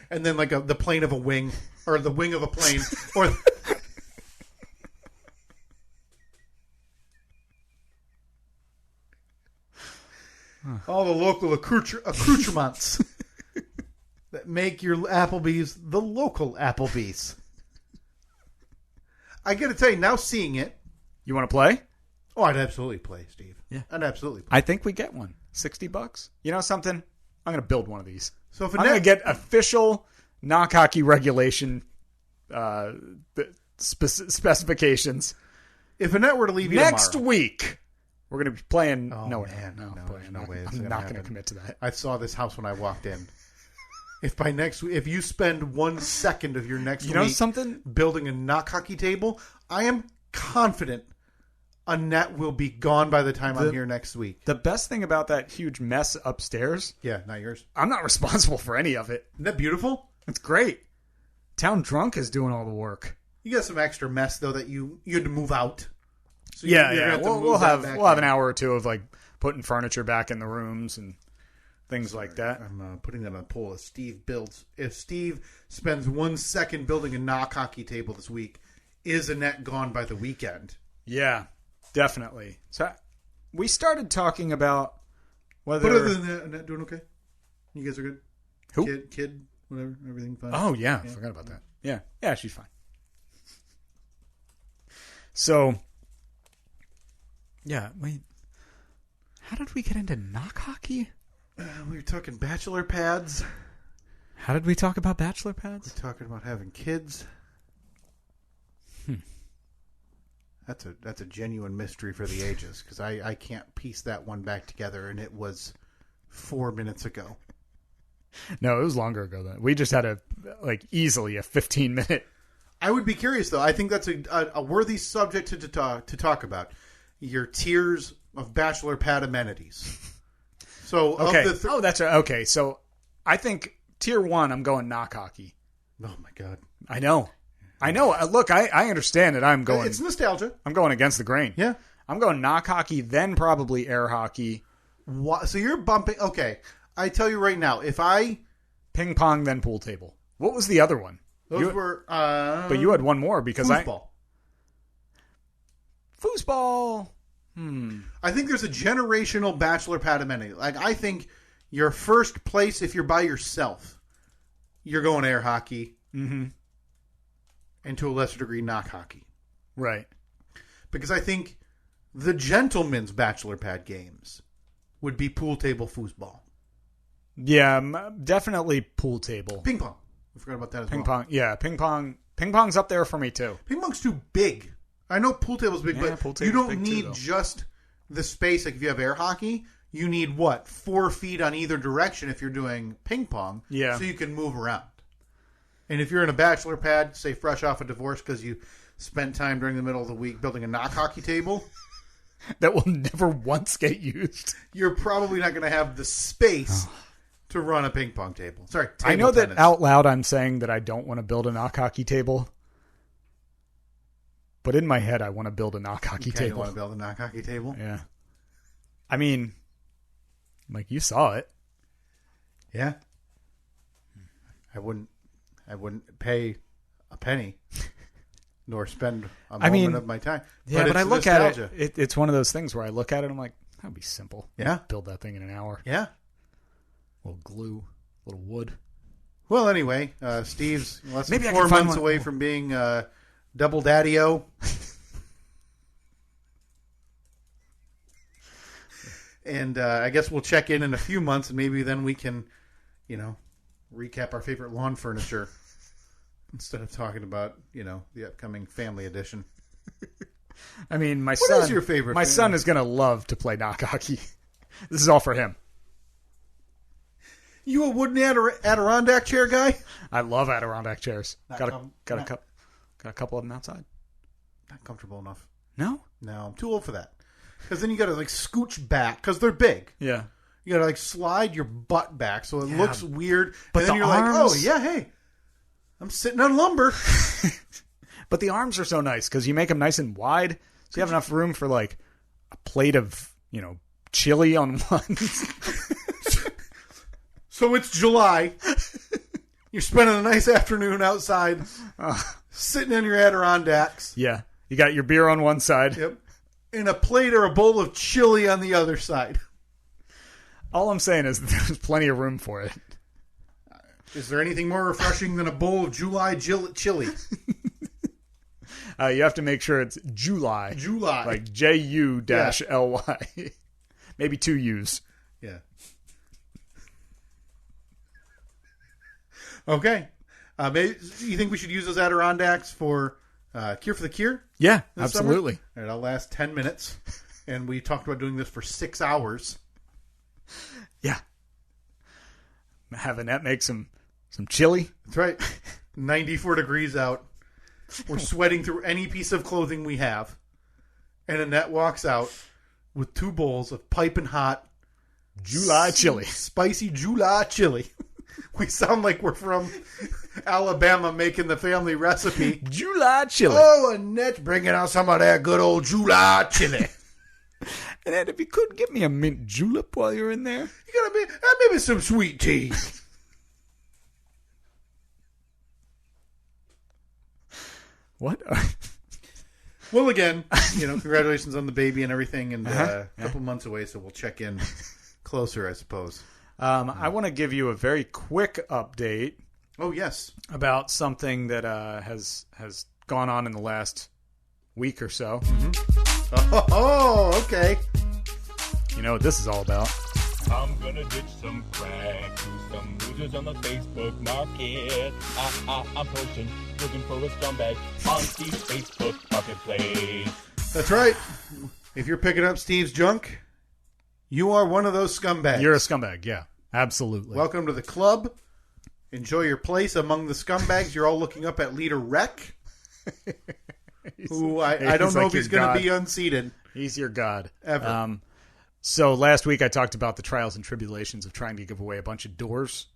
And then the plane of a wing or the wing of a plane or all the local accoutrements. That make your Applebee's the local Applebee's. I got to tell you, now seeing it. You want to play? Oh, I'd absolutely play, Steve. Yeah. I'd absolutely play. I think we get one. $60. You know something? I'm going to build one of these. So if I'm going to get official Knock Hockey regulation specifications. If Annette were to leave you next tomorrow, week, we're going to be playing. Oh, no way. I'm not going to commit to that. I saw this house when I walked in. If you spend 1 second of your next week something? Building a Knock Hockey table, I am confident Annette will be gone by the time I'm here next week. The best thing about that huge mess upstairs... Yeah, not yours. I'm not responsible for any of it. Isn't that beautiful? It's great. Town Drunk is doing all the work. You got some extra mess, though, that you had to move out. So we'll have an hour or two of putting furniture back in the rooms and... things like that. I'm putting that on a poll. If Steve spends 1 second building a Knock Hockey table this week, is Annette gone by the weekend? Yeah, definitely. So we started talking about whether... But other than that, Annette doing okay? You guys are good? Who? Kid, whatever, everything fine? Oh, yeah. I forgot about that. Yeah. Yeah, she's fine. So, yeah, wait. How did we get into Knock Hockey? We were talking bachelor pads. How did we talk about bachelor pads? We're talking about having kids. That's a genuine mystery for the ages, because I can't piece that one back together, and it was 4 minutes ago. No, it was longer ago than we just had easily a 15-minute. I would be curious, though. I think that's a worthy subject to talk about. Your tiers of bachelor pad amenities. So okay. That's right. Okay, so I think tier 1, I'm going knock hockey. Oh my God. I know. Look, I understand that I'm going. It's nostalgia. I'm going against the grain. Yeah. I'm going knock hockey, then probably air hockey. What? So you're bumping. Okay. I tell you right now, if I ping pong, then pool table. What was the other one? Those were. But you had one more because foosball. Foosball. I think there's a generational bachelor pad amenity. Like, I think your first place, if you're by yourself, you're going air hockey. Mm-hmm. And to a lesser degree, knock hockey. Right. Because I think the gentlemen's bachelor pad games would be pool table foosball. Yeah, definitely pool table. Ping pong. We forgot about that as well. Ping pong. Yeah, ping pong. Ping pong's up there for me, too. Ping pong's too big. I know pool table's big, but you don't need just the space. Like if you have air hockey, you need 4 feet on either direction if you're doing ping pong. Yeah. So you can move around. And if you're in a bachelor pad, say fresh off a divorce because you spent time during the middle of the week building a knock hockey table that will never once get used, you're probably not going to have the space to run a ping pong table. Sorry, I know tennis. That out loud I'm saying that I don't want to build a knock hockey table, but in my head I want to build a knock hockey table. You want to build a knock hockey table? Yeah. I mean, like you saw it. Yeah. I wouldn't pay a penny nor spend a moment of my time. Yeah, but I look nostalgia. At it. It's one of those things where I look at it and I'm like, that would be simple. Yeah. Build that thing in an hour. Yeah. A little glue, a little wood. Well, anyway, Steve's less than 4 months away from being double daddy-o. And I guess we'll check in a few months, and maybe then we can, recap our favorite lawn furniture instead of talking about, the upcoming family edition. I mean, What is your favorite? My son is going to love to play knock hockey. This is all for him. You a wooden Adirondack chair guy? I love Adirondack chairs. Got a couple of them outside. Not comfortable enough. No? No, I'm too old for that. Because then you got to scooch back because they're big. Yeah. You got to slide your butt back so it looks weird. But and then you're arms... like, oh yeah, hey, I'm sitting on lumber. But the arms are so nice because you make them nice and wide, so you have enough room for a plate of chili on one. So it's July. You're spending a nice afternoon outside, sitting in your Adirondacks. Yeah, you got your beer on one side. Yep. And a plate or a bowl of chili on the other side. All I'm saying is there's plenty of room for it. Is there anything more refreshing than a bowl of July chili? You have to make sure it's July. July. Like J-U-L-Y. Maybe 2 U's. Yeah. Okay. You think we should use those Adirondacks for Cure for the Cure? Yeah, absolutely. All right, I'll last 10 minutes. And we talked about doing this for 6 hours. Yeah. Have Annette make some chili. That's right. 94 degrees out. We're sweating through any piece of clothing we have. And Annette walks out with 2 bowls of piping hot July chili. Spicy July chili. We sound like we're from Alabama making the family recipe. July chili. Oh, Annette's bringing out some of that good old July chili. And then if you could get me a mint julep while you're in there. You gotta be maybe some sweet tea. What? Well, again, congratulations on the baby and everything, and a couple months away, so we'll check in closer, I suppose. I want to give you a very quick update. Oh, yes. About something that has gone on in the last week or so. Mm-hmm. Oh, okay. You know what this is all about. I'm gonna ditch some crack to some losers on the Facebook market. I'm pushing, looking for a scumbag on Steve's Facebook marketplace. That's right. If you're picking up Steve's junk, you are one of those scumbags. You're a scumbag, yeah. Absolutely. Welcome to the club. Enjoy your place among the scumbags. You're all looking up at Leader Rec, who I don't know if he's going to be unseated. He's your god. Ever. So last week I talked about the trials and tribulations of trying to give away a bunch of doors.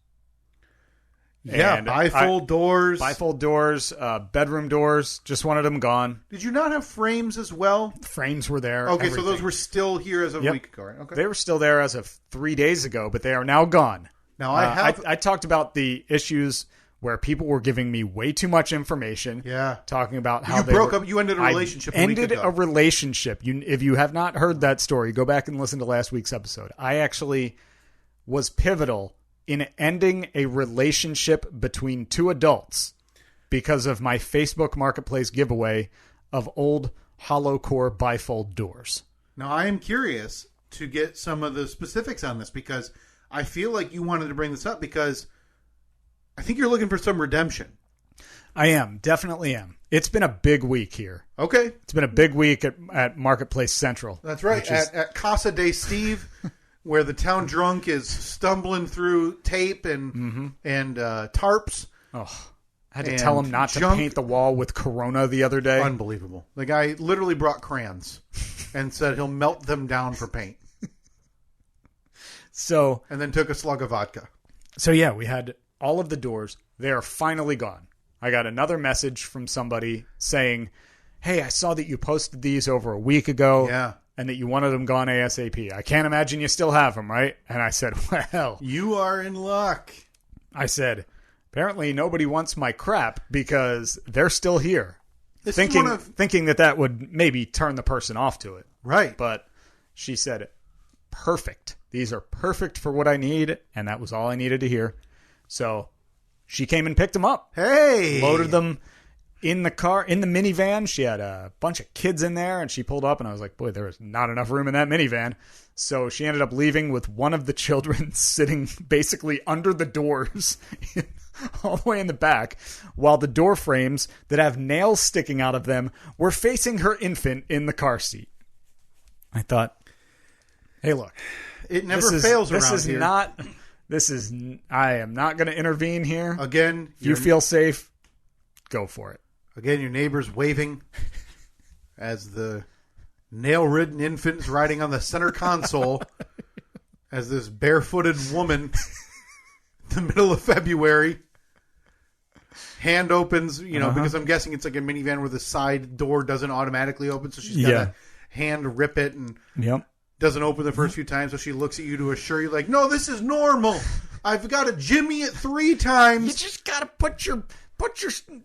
Yeah, And bifold doors. Bifold doors, bedroom doors. Just wanted them gone. Did you not have frames as well? Frames were there. Okay, everything. so those were still here as of a week ago, right? Okay. They were still there as of 3 days ago, but they are now gone. Now I talked about the issues where people were giving me way too much information. Yeah. Talking about how you broke up. You ended a relationship. Ended a relationship. If you have not heard that story, go back and listen to last week's episode. I actually was pivotal in ending a relationship between two adults because of my Facebook Marketplace giveaway of old hollow core bifold doors. Now I am curious to get some of the specifics on this because I feel like you wanted to bring this up because I think you're looking for some redemption. I am. Definitely am. It's been a big week here. Okay. It's been a big week at Marketplace Central. That's right. At Casa de Steve, where the town drunk is stumbling through tape and tarps. Oh, I had to tell him not to paint the wall with Corona the other day. Unbelievable. The guy literally brought crayons and said he'll melt them down for paint. And then took a slug of vodka. So yeah, we had all of the doors. They are finally gone. I got another message from somebody saying, hey, I saw that you posted these over a week ago. Yeah. And that you wanted them gone ASAP. I can't imagine you still have them, right? And I said, well. You are in luck. I said, apparently nobody wants my crap because they're still here. Thinking that would maybe turn the person off to it. Right. But she said, perfect. These are perfect for what I need. And that was all I needed to hear. So she came and picked them up. Hey! Loaded them in the car, in the minivan. She had a bunch of kids in there, and she pulled up, and I was like, boy, there was not enough room in that minivan. So she ended up leaving with one of the children sitting basically under the doors all the way in the back, while the door frames that have nails sticking out of them were facing her infant in the car seat. I thought, hey, look. It never fails around here. I am not going to intervene here. Again, if you feel safe, go for it. Again, your neighbor's waving as the nail-ridden infant's riding on the center console as this barefooted woman in the middle of February hand opens, because I'm guessing it's like a minivan where the side door doesn't automatically open, so she's got to hand rip it and doesn't open the first few times, so she looks at you to assure you, like, no, this is normal. I've got to jimmy it 3 times. You just got to put your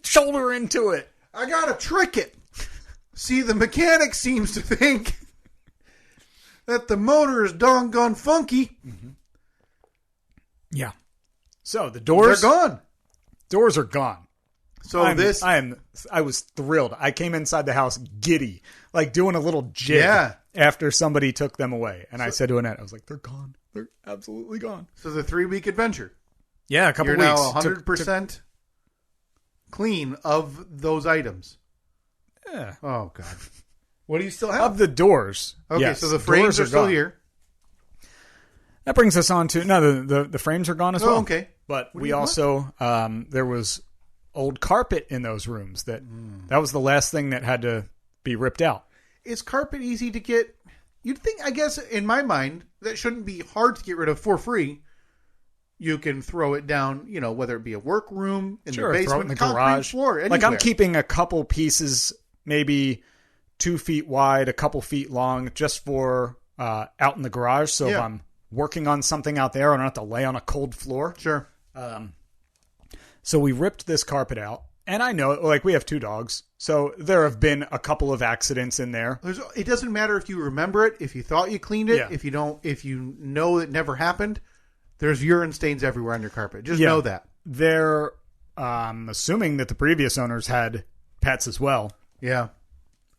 shoulder into it. I got to trick it. See, the mechanic seems to think that the motor is doggone funky. Mm-hmm. Yeah. So the doors... They're gone. Doors are gone. So I was thrilled. I came inside the house giddy, like doing a little jig after somebody took them away. And I said to Annette, I was like, they're gone. They're absolutely gone. So the 3-week adventure. Yeah, a couple You're weeks. Now 100% clean of those items. Yeah. Oh, God. What do you still have? Of the doors. Okay, yes, so the frames are still gone. here. That brings us on to... No, the frames are gone as well. Oh, okay. But we also... there was old carpet in those rooms. That was the last thing that had to be ripped out. Is carpet easy to get? You'd think, I guess, in my mind, that shouldn't be hard to get rid of for free. You can throw it down, whether it be a workroom, in the basement, throw it in the concrete garage. Floor, anywhere. Like I'm keeping a couple pieces, maybe 2 feet wide, a couple feet long, just for out in the garage. So if I'm working on something out there, I don't have to lay on a cold floor. Sure. So we ripped this carpet out. And I know, like, we have 2 dogs, so there have been a couple of accidents in there. It doesn't matter if you remember it, if you thought you cleaned it, if you know it never happened. There's urine stains everywhere on your carpet. Just know that. They're assuming that the previous owners had pets as well. Yeah.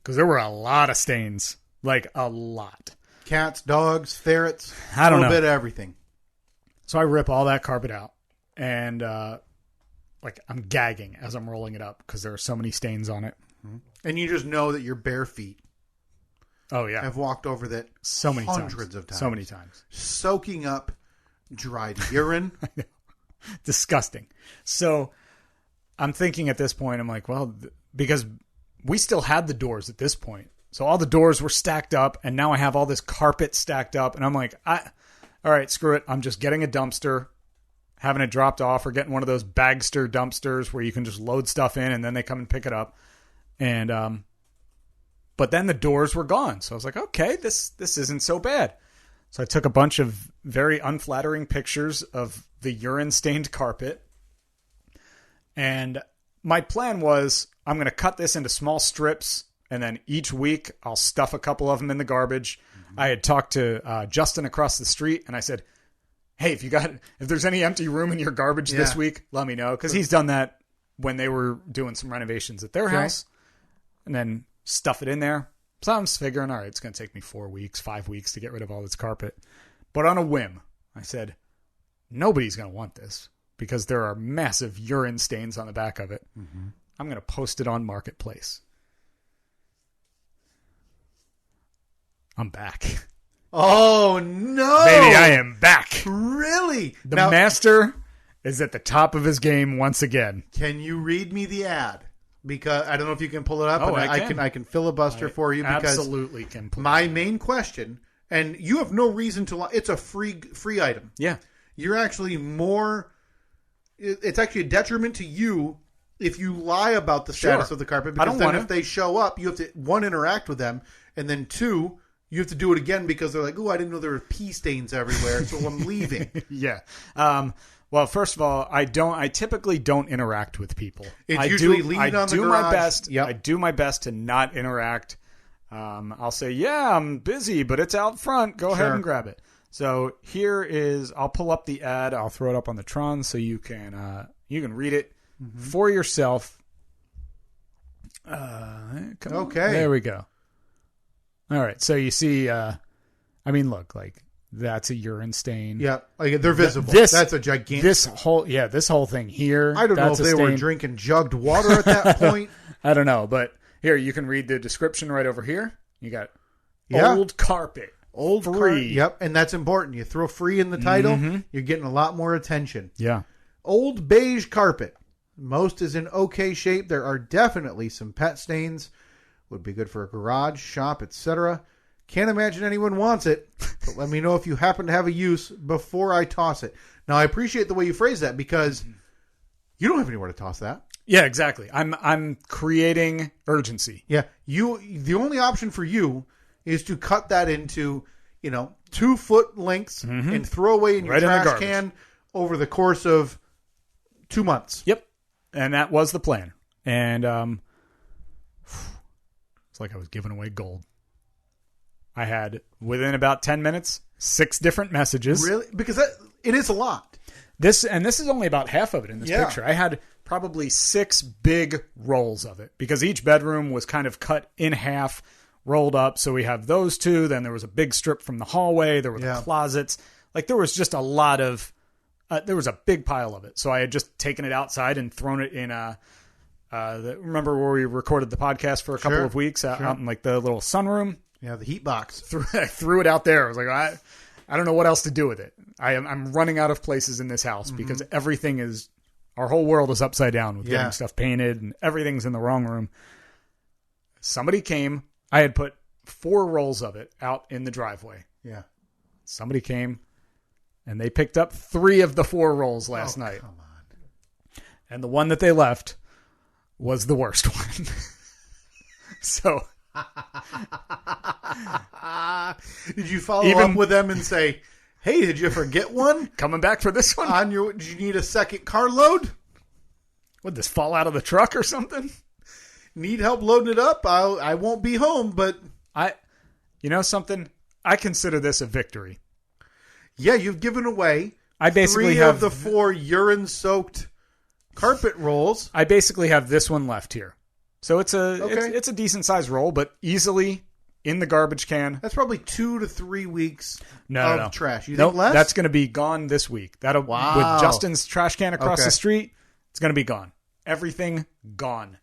Because there were a lot of stains. Like, a lot. cats, dogs, ferrets. I don't know. A little bit of everything. So I rip all that carpet out, and like I'm gagging as I'm rolling it up because there are so many stains on it. And you just know that your bare feet Oh yeah, have walked over that so many hundreds of times. So many times. Soaking up dried urine. I know. Disgusting. So I'm thinking at this point, I'm like, well, because we still had the doors at this point. So all the doors were stacked up, and now I have all this carpet stacked up, and I'm like, all right, screw it. I'm just getting a dumpster, having it dropped off, or getting one of those Bagster dumpsters where you can just load stuff in, and then they come and pick it up. And but then the doors were gone. So I was like, okay, this isn't so bad. So I took a bunch of very unflattering pictures of the urine-stained carpet. And my plan was I'm going to cut this into small strips, and then each week I'll stuff a couple of them in the garbage. Mm-hmm. I had talked to Justin across the street, and I said, hey, if there's any empty room in your garbage this week, let me know. Because he's done that when they were doing some renovations at their house. And then stuff it in there. So I'm figuring, all right, it's going to take me 4 weeks, 5 weeks to get rid of all this carpet. But on a whim, I said, nobody's going to want this because there are massive urine stains on the back of it. Mm-hmm. I'm going to post it on Marketplace. I'm back. Oh, no. Baby, I am back. Really? The master is at the top of his game once again. Can you read me the ad? Because I don't know if you can pull it up. Oh, and I can filibuster for you. Because absolutely can. My main question, and you have no reason to lie. It's a free item. Yeah. You're actually more. It's actually a detriment to you if you lie about the status of the carpet. Because then if they show up, you have to, one, interact with them, and then two, you have to do it again because they're like, oh, I didn't know there were pee stains everywhere, so I'm leaving. Yeah. Well, first of all, I typically don't interact with people. It's usually leaning on the garage. My best. Yep. I do my best to not interact. I'll say, yeah, I'm busy, but it's out front. Go ahead and grab it. So here is, I'll pull up the ad. I'll throw it up on the Tron so you can read it for yourself. Okay. There we go. All right. So you see, look, like, that's a urine stain. Yeah, like they're visible. That's a gigantic. This whole thing here. I don't know if they were drinking jugged water at that point. I don't know, but here you can read the description right over here. You got old carpet, old free. Yep, and that's important. You throw free in the title, you're getting a lot more attention. Yeah, old beige carpet. Most is in okay shape. There are definitely some pet stains. Would be good for a garage, shop, etc. Can't imagine anyone wants it, but let me know if you happen to have a use before I toss it. Now, I appreciate the way you phrase that because you don't have anywhere to toss that. Yeah, exactly. I'm creating urgency. Yeah, the only option for you is to cut that into 2 foot lengths and throw away in your trash can over the course of 2 months. Yep, and that was the plan. And it's like I was giving away gold. I had, within about 10 minutes, 6 different messages. Really? Because it is a lot. This is only about half of it in this picture. I had probably 6 big rolls of it because each bedroom was kind of cut in half, rolled up. So we have those 2. Then there was a big strip from the hallway. There were the closets. Like there was just a lot of, there was a big pile of it. So I had just taken it outside and thrown it in remember where we recorded the podcast for a couple of weeks out in like the little sunroom? Yeah, the heat box. I threw it out there. I was like, I don't know what else to do with it. I'm running out of places in this house because our whole world is upside down with getting stuff painted and everything's in the wrong room. Somebody came. I had put 4 rolls of it out in the driveway. Yeah. Somebody came and they picked up 3 of the 4 rolls last night. Come on. And the one that they left was the worst one. So... Did you follow up with them and say, hey, did you forget one? Coming back for this one? Did you need a second carload? Would this fall out of the truck or something? Need help loading it up? I won't be home, but... something? I consider this a victory. Yeah, you've given away I basically 3 have of the 4 urine-soaked carpet rolls. I basically have this one left here. So it's a decent sized roll, but easily in the garbage can. That's probably 2 to 3 weeks No. trash. You Nope, think less? that's going to be gone this week. Wow. With Justin's trash can across Okay. the street, it's going to be gone. Everything gone.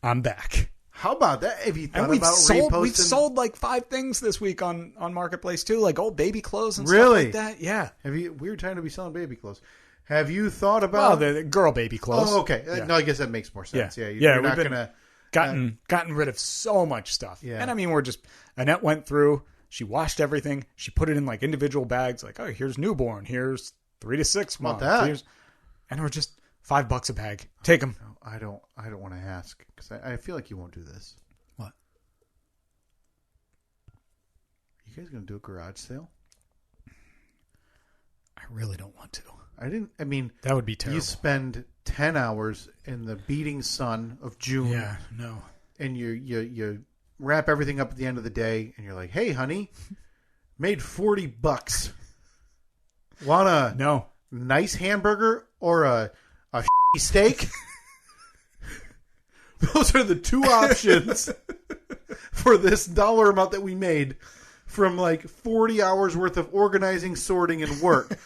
I'm back. How about that? Have you thought And we've about sold like 5 things this week on Marketplace too, like old baby clothes and Really? stuff like that. Yeah. Weird time to be selling baby clothes. Have you thought about... Well, the girl baby clothes. Oh, okay. Yeah. No, I guess that makes more sense. Yeah. You're not we've going to... gotten rid of so much stuff. Yeah. And I mean, Annette went through, she washed everything. She put it in like individual bags. Like, oh, here's newborn. Here's 3 to 6 months. that? And we're just $5 a bag. Take them. No, I don't want to ask because I feel like you won't do this. What? You guys going to do a garage sale? I really don't want to. That would be terrible. You spend 10 hours in the beating sun of June. Yeah, no. And you wrap everything up at the end of the day, and you're like, "Hey, honey, made $40. Want a nice hamburger or a steak?" Those are the 2 options for this dollar amount that we made from like 40 hours worth of organizing, sorting, and work.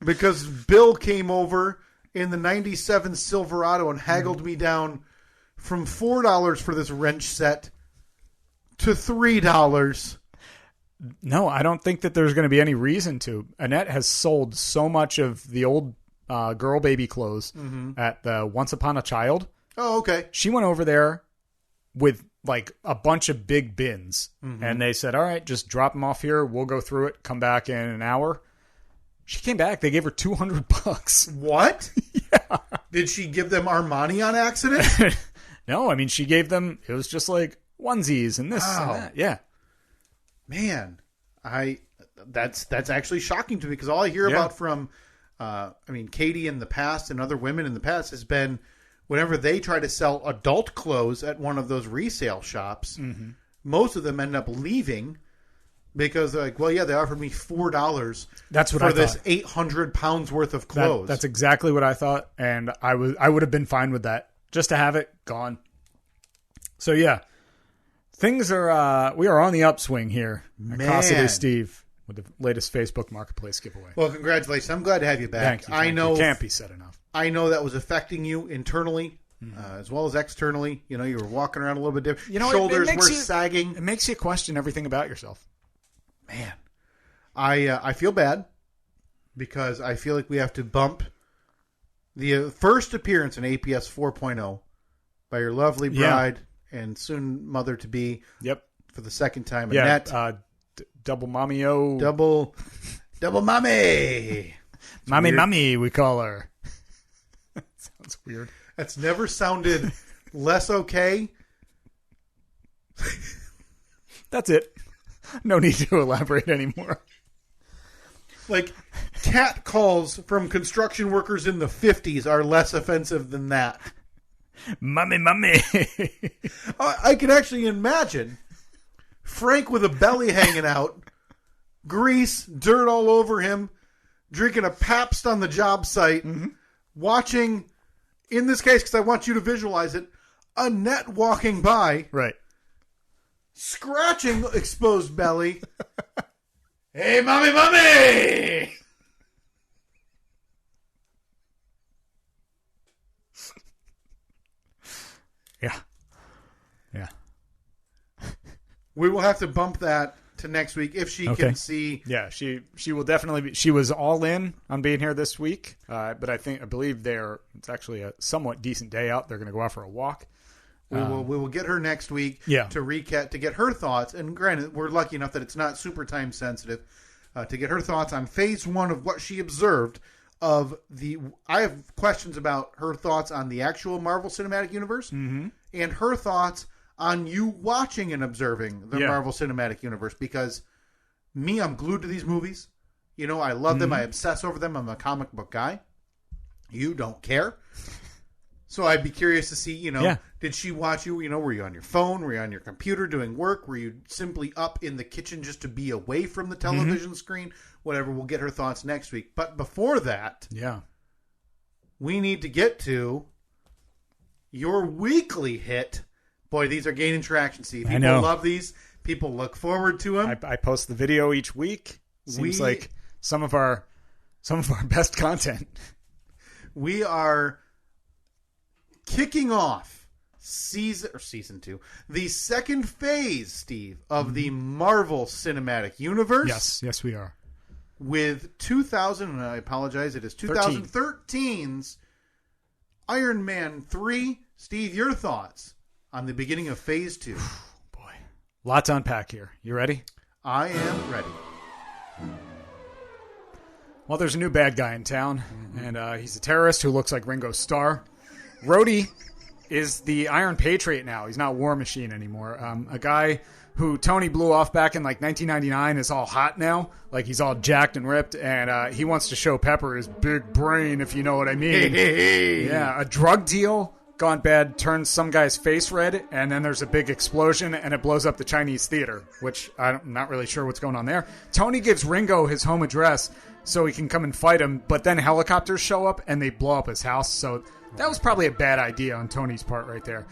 Because Bill came over in the 97 Silverado and haggled me down from $4 for this wrench set to $3. No, I don't think that there's going to be any reason to. Annette has sold so much of the old girl baby clothes at the Once Upon a Child. Oh, okay. She went over there with like a bunch of big bins, and they said, all right, just drop them off here. We'll go through it. Come back in an hour. She came back. They gave her $200. What? Yeah. Did she give them Armani on accident? No, I mean, she gave them, it was just like onesies and this and that. Yeah. Man, that's actually shocking to me because all I hear about from, Katie in the past and other women in the past has been whenever they try to sell adult clothes at one of those resale shops, most of them end up leaving because they're like, well, yeah, they offered me $4 That's what for I this thought. 800 pounds worth of clothes. That's exactly what I thought, and I would have been fine with that. Just to have it gone. So yeah, things are we are on the upswing here. Man. At Casa de Steve with the latest Facebook Marketplace giveaway. Well, congratulations! I'm glad to have you back. Thank you. I know it can't be said enough. I know that was affecting you internally as well as externally. You know, you were walking around a little bit different. You know, shoulders it were makes sagging. It makes you question everything about yourself. Man, I feel bad because I feel like we have to bump the first appearance in APS 4.0 by your lovely bride and soon mother to be. Yep. For the second time, Yeah. Annette. Double mommy-o. Double mommy. Mommy, we call her. Sounds weird. That's never sounded less okay. That's it. No need to elaborate anymore. Like, cat calls from construction workers in the 50s are less offensive than that. Mommy. I can actually imagine Frank with a belly hanging out, grease, dirt all over him, drinking a Pabst on the job site, watching, in this case, because I want you to visualize it, Annette walking by, Right. scratching exposed belly. Hey, mommy! Yeah. We will have to bump that to next week if she can see. Yeah, she will definitely be. She was all in on being here this week, but I believe it's actually a somewhat decent day out. They're going to go out for a walk. We will get her next week Yeah. to recap, to get her thoughts. And granted, we're lucky enough that it's not super time sensitive. To get her thoughts on phase 1 of what she observed of I have questions about her thoughts on the actual Marvel Cinematic Universe and her thoughts on you watching and observing the Marvel Cinematic Universe, because I'm glued to these movies. You know, I love them. I obsess over them. I'm a comic book guy. You don't care. So I'd be curious to see, did she watch you? Were you on your phone? Were you on your computer doing work? Were you simply up in the kitchen just to be away from the television screen? Whatever. We'll get her thoughts next week. But before that, we need to get to your weekly hit, Boy, these are gaining traction, Steve. I People know. love these. People look forward to them. I post the video each week. Seems like some of our best content. We are kicking off season 2, the second phase, Steve, of the Marvel Cinematic Universe. Yes, we are. With 2000, and I apologize, it is 2013's Iron Man 3. Steve, your thoughts on the beginning of phase 2? Boy, lot to unpack here. You ready? I am ready. Well, there's a new bad guy in town, and he's a terrorist who looks like Ringo Starr. Rhodey is the Iron Patriot now. He's not War Machine anymore. A guy who Tony blew off back in like 1999 is all hot now. Like he's all jacked and ripped, and he wants to show Pepper his big brain, if you know what I mean. Yeah, a drug deal gone bad turns some guy's face red, and then there's a big explosion, and it blows up the Chinese theater, which I'm not really sure what's going on there. Tony gives Ringo his home address so he can come and fight him, but then helicopters show up, and they blow up his house, so that was probably a bad idea on Tony's part right there.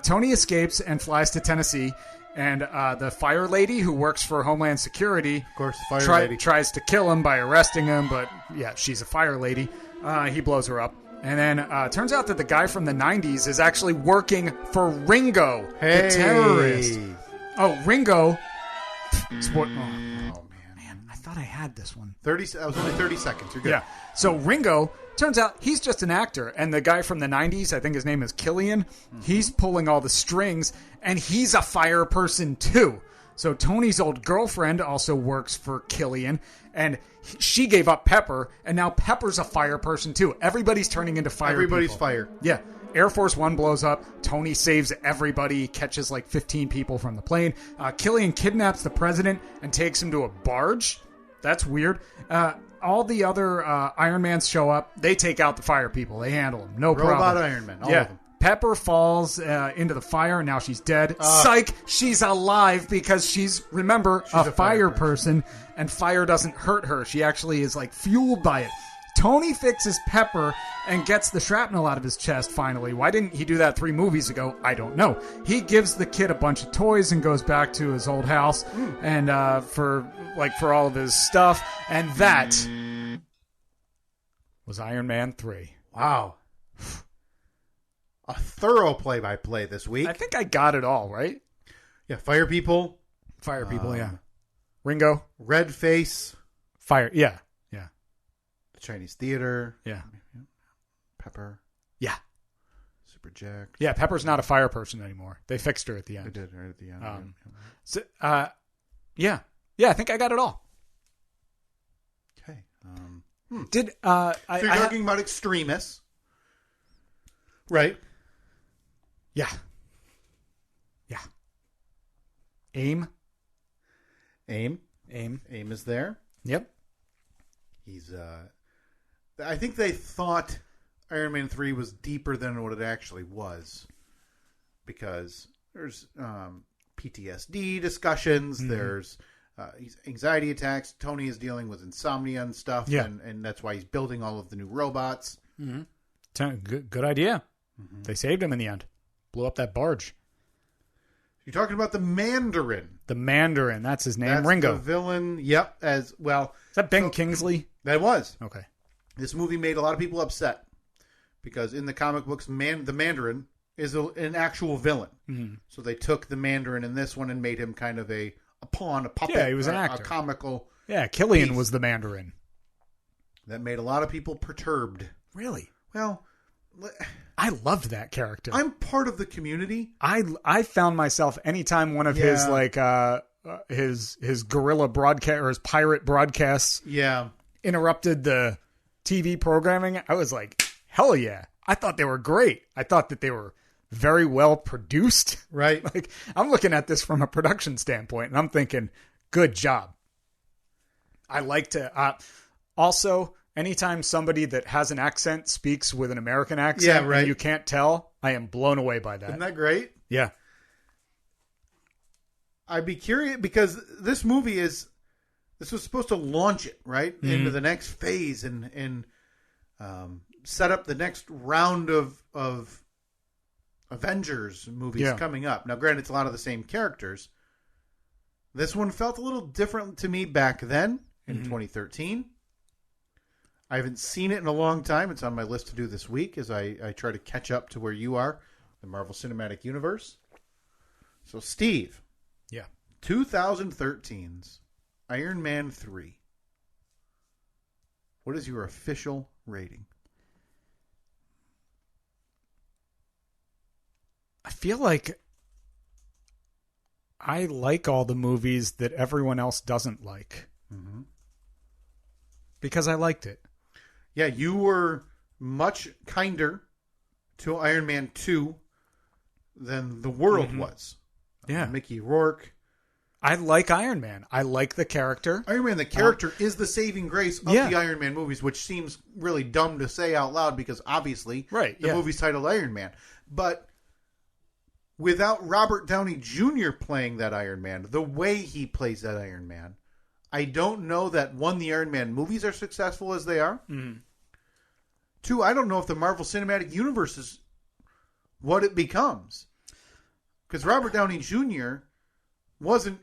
Tony escapes and flies to Tennessee, and the fire lady who works for Homeland Security, Of course, the fire lady. tries to kill him by arresting him, but yeah, she's a fire lady. He blows her up. And then turns out that the guy from the 90s is actually working for Ringo, the terrorist. Oh, Ringo. Oh, man. I thought I had this one. 30. That was only 30 seconds. You're good. Yeah. So Ringo, turns out he's just an actor. And the guy from the 90s, I think his name is Killian, he's pulling all the strings. And he's a fire person, too. So Tony's old girlfriend also works for Killian, and she gave up Pepper, and now Pepper's a fire person too. Everybody's turning into fire Everybody's people. fire. Yeah. Air Force One blows up. Tony saves everybody, catches like 15 people from the plane. Killian kidnaps the president and takes him to a barge. That's weird. All the other Iron Mans show up. They take out the fire people. They handle them. No problem. Robot Iron Man. All of them. Pepper falls into the fire, and now she's dead. Psych! She's alive because she's a fire person, and fire doesn't hurt her. She actually is, like, fueled by it. Tony fixes Pepper and gets the shrapnel out of his chest, finally. Why didn't he do that 3 movies ago? I don't know. He gives the kid a bunch of toys and goes back to his old house and for all of his stuff. And that was Iron Man 3. Wow. A thorough play-by-play this week. I think I got it all, right? Yeah, fire people. Fire people, yeah. Ringo. Red face. Fire, yeah. The Chinese theater. Yeah. Pepper. Yeah. Super jacked. Yeah, Pepper's not a fire person anymore. They fixed her at the end. They did right at the end. Yeah. Yeah, I think I got it all. Okay. So you're talking about extremists. Right. Yeah. AIM is there. Yep. He's I think they thought Iron Man 3 was deeper than what it actually was, because there's PTSD discussions, there's anxiety attacks. Tony is dealing with insomnia and stuff, and that's why he's building all of the new robots. Good idea. They saved him in the end. Blew up that barge. You're talking about the Mandarin. The Mandarin, that's his name. That's Ringo. the villain. Yep. As well. Is that Ben Kingsley? That was. Okay. This movie made a lot of people upset because in the comic books, the Mandarin is an actual villain. Mm-hmm. So they took the Mandarin in this one and made him kind of a pawn, a puppet. Yeah, he was an actor. A comical. Yeah, Killian was the Mandarin. That made a lot of people perturbed. Really? Well, I loved that character. I'm part of the community. I found myself anytime one of his his guerrilla broadcast or his pirate broadcasts interrupted the TV programming, I was like, hell yeah. I thought they were great. I thought that they were very well produced. Right. Like, I'm looking at this from a production standpoint and I'm thinking, good job. I like to also, anytime somebody that has an accent speaks with an American accent and you can't tell, I am blown away by that. Isn't that great? Yeah. I'd be curious because this was supposed to launch it, right? Mm-hmm. Into the next phase and set up the next round of Avengers movies coming up. Now, granted, it's a lot of the same characters. This one felt a little different to me back then in 2013. I haven't seen it in a long time. It's on my list to do this week as I try to catch up to where you are, the Marvel Cinematic Universe. So, Steve. Yeah. 2013's Iron Man 3. What is your official rating? I feel like I like all the movies that everyone else doesn't like. Mm-hmm. Because I liked it. Yeah, you were much kinder to Iron Man 2 than the world was. Yeah. Mickey Rourke. I like Iron Man. I like the character. Iron Man, the character, is the saving grace of the Iron Man movies, which seems really dumb to say out loud because obviously the movie's titled Iron Man. But without Robert Downey Jr. playing that Iron Man, the way he plays that Iron Man, I don't know that, one, the Iron Man movies are successful as they are. Mm-hmm. Two, I don't know if the Marvel Cinematic Universe is what it becomes. Because Robert Downey Jr. wasn't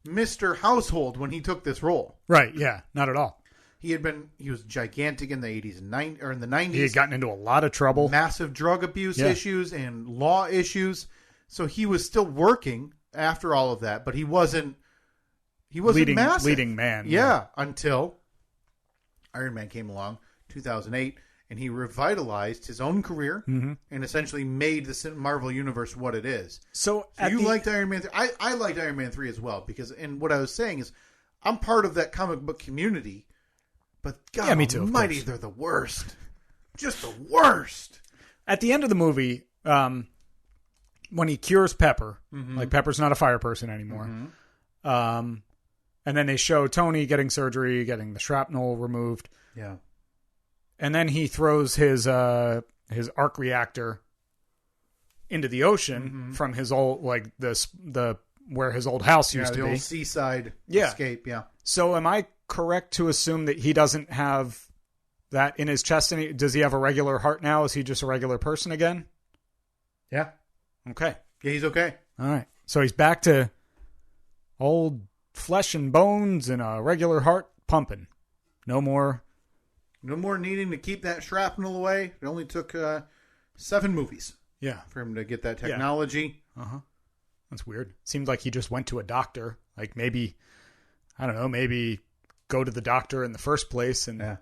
Mr. Household when he took this role. Right, yeah, not at all. He was gigantic in the 80s and 90s, or in the 90s. He had gotten into a lot of trouble. Massive drug abuse issues and law issues. So he was still working after all of that, but he wasn't massive. Leading man. Yeah, until Iron Man came along, 2008, and he revitalized his own career and essentially made the Marvel Universe what it is. So you liked Iron Man 3. I liked Iron Man 3 as well, because, and what I was saying is, I'm part of that comic book community, but God me too, almighty, they're the worst. Just the worst. At the end of the movie, when he cures Pepper, like Pepper's not a fire person anymore, and then they show Tony getting surgery, getting the shrapnel removed. Yeah. And then he throws his arc reactor into the ocean from his old, like the where his old house used to be. The old seaside escape, yeah. So am I correct to assume that he doesn't have that in his chest? Does he have a regular heart now? Is he just a regular person again? Yeah. Okay. Yeah, he's okay. All right. So he's back to old flesh and bones and a regular heart pumping. No more needing to keep that shrapnel away. It only took 7 movies. Yeah. For him to get that technology. Yeah. Uh-huh. That's weird. Seemed like he just went to a doctor. Like maybe, I don't know, maybe go to the doctor in the first place and get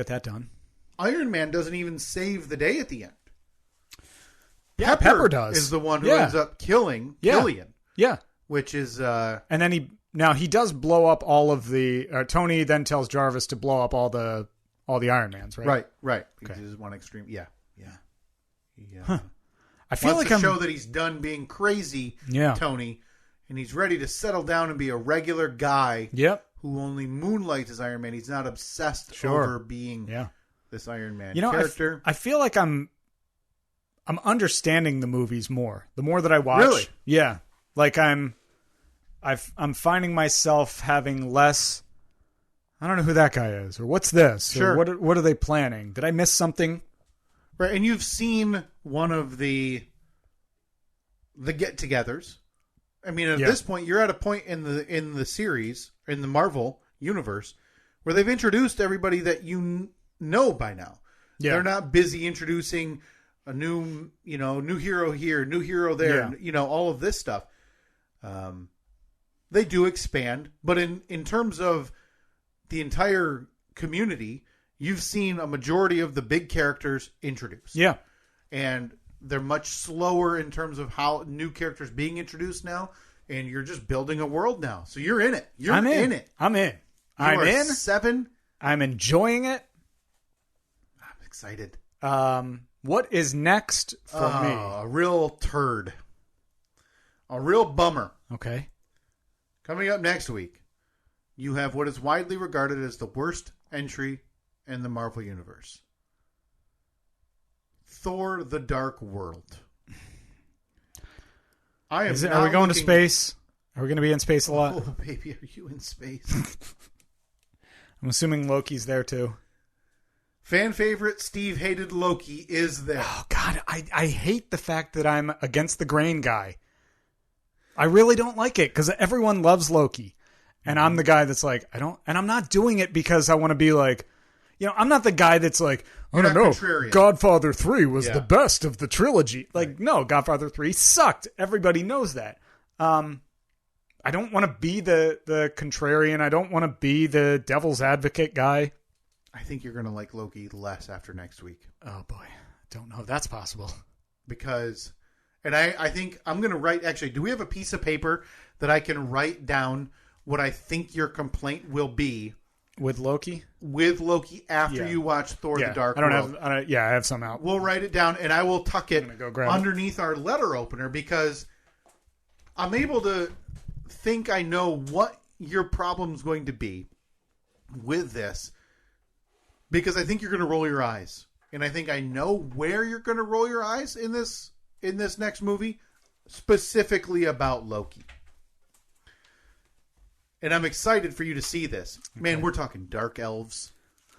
that done. Iron Man doesn't even save the day at the end. Yeah, Pepper does. Is the one who ends up killing Killian. Yeah. Which is... and then he does blow up all of the... Tony then tells Jarvis to blow up all the Iron Mans, right? Right. Okay. This is one extreme... Yeah. Huh. I feel like show that he's done being crazy, Tony, and he's ready to settle down and be a regular guy who only moonlights as Iron Man. He's not obsessed over being this Iron Man character. I feel like I'm understanding the movies more. The more that I watch. Really? Yeah. Like I'm finding myself having less, I don't know who that guy is, or what's this? Sure. Or what are they planning? Did I miss something? Right, and you've seen one of the get-togethers. I mean, at this point, you're at a point in the series, in the Marvel universe, where they've introduced everybody that you know by now. Yeah. They're not busy introducing a new hero here, new hero there, all of this stuff. They do expand, but in terms of the entire community, you've seen a majority of the big characters introduced. Yeah. And they're much slower in terms of how new characters being introduced now, and you're just building a world now. So you're in it. I'm in it. I'm in. I'm in. 7. I'm enjoying it. I'm excited. What is next for me? A real turd. A real bummer. Okay. Coming up next week, you have what is widely regarded as the worst entry in the Marvel Universe. Thor: The Dark World. Are we going to space? Are we going to be in space a lot? Oh, baby, are you in space? I'm assuming Loki's there too. Fan favorite Steve hated Loki is there. Oh, God. I hate the fact that I'm against the grain guy. I really don't like it because everyone loves Loki. And I'm the guy that's like, and I'm not doing it because I want to be like, I'm not the guy that's like, I don't know, contrarian. Godfather 3 was the best of the trilogy. Like, no, Godfather 3 sucked. Everybody knows that. I don't want to be the contrarian. I don't want to be the devil's advocate guy. I think you're going to like Loki less after next week. Oh, boy. Don't know if that's possible. Because, and I think I'm going to write, actually, do we have a piece of paper that I can write down what I think your complaint will be? With Loki? With Loki after you watch Thor the Dark World. I have some out. We'll write it down, and I will tuck it underneath our letter opener because I'm able to think I know what your problem's going to be with this. Because I think you're going to roll your eyes. And I think I know where you're going to roll your eyes in this next movie, specifically about Loki. And I'm excited for you to see this. Man, we're talking dark elves.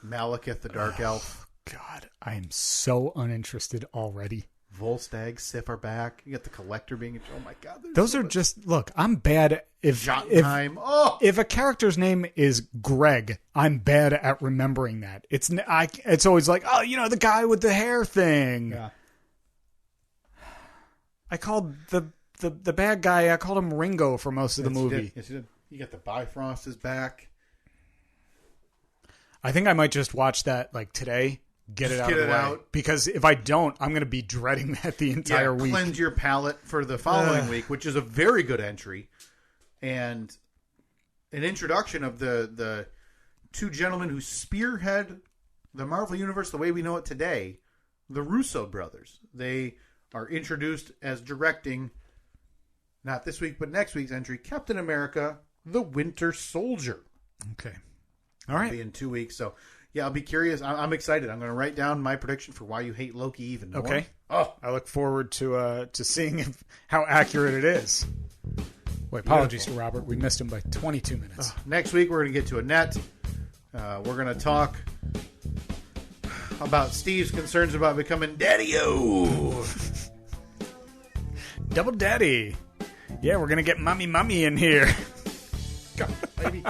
Malekith the dark elf. God, I am so uninterested already. Volstagg, Sif are back. You got the Collector being... Oh, my God. Those are just... Look, I'm bad... If a character's name is Greg, I'm bad at remembering that. It's always like, the guy with the hair thing. Yeah. I called the bad guy, I called him Ringo for most of the movie. Yes, you did. You got the Bifrost is back. I think I might just watch that today. Get it out of the way. Because if I don't, I'm going to be dreading that the entire week. Cleanse your palate for the following week, which is a very good entry. And an introduction of the two gentlemen who spearhead the Marvel Universe the way we know it today, the Russo brothers. They are introduced as directing, not this week, but next week's entry, Captain America, the Winter Soldier. Okay. All right. It'll be in 2 weeks. So, yeah, I'll be curious. I'm excited. I'm going to write down my prediction for why you hate Loki even more. Okay. Oh, I look forward to seeing how accurate it is. Wait, apologies to Robert. We missed him by 22 minutes. Next week, we're going to get to Annette. We're going to talk about Steve's concerns about becoming daddy-o. Double daddy. Yeah, we're going to get mommy in here. God, baby.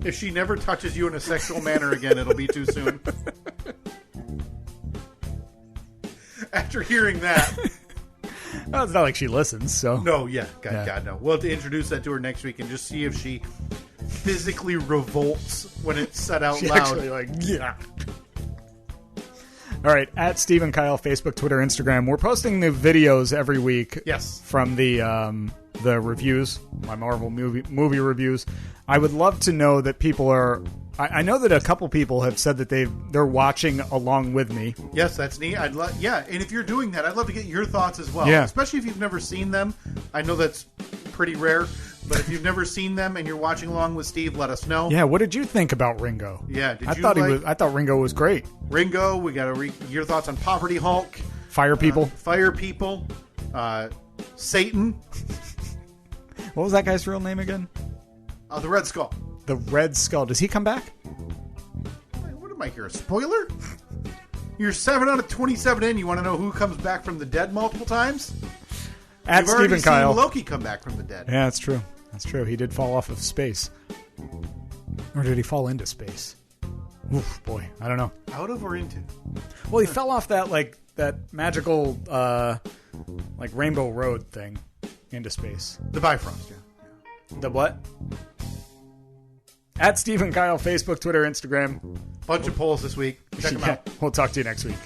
If she never touches you in a sexual manner again, it'll be too soon. After hearing that... Well, it's not like she listens, so... No, yeah. God, no. We'll have to introduce that to her next week and just see if she physically revolts when it's said out loud. Actually, yeah. All right, at Steve and Kyle, Facebook, Twitter, Instagram. We're posting the videos every week. Yes. From the reviews, my Marvel movie reviews. I would love to know that people are... I know that a couple people have said that they're watching along with me. Yes, that's neat. And if you're doing that, I'd love to get your thoughts as well. Yeah. Especially if you've never seen them. I know that's pretty rare, but if you've never seen them and you're watching along with Steve, let us know. Yeah, what did you think about Ringo? Yeah, I thought Ringo was great. Ringo, we got to your thoughts on Poverty Hulk, Fire People, Satan. What was that guy's real name again? The Red Skull. The Red Skull. Does he come back? What am I here? A spoiler? You're 7 out of 27 in. You want to know who comes back from the dead multiple times? At Steve and Kyle. Seen Loki come back from the dead. Yeah, that's true. That's true. He did fall off of space. Or did he fall into space? Oof, boy. I don't know. Out of or into? Well, he fell off that magical Rainbow Road thing into space. The Bifrost, yeah. The what? At Steve and Kyle, Facebook, Twitter, Instagram. Bunch of polls this week. Check them out. We'll talk to you next week.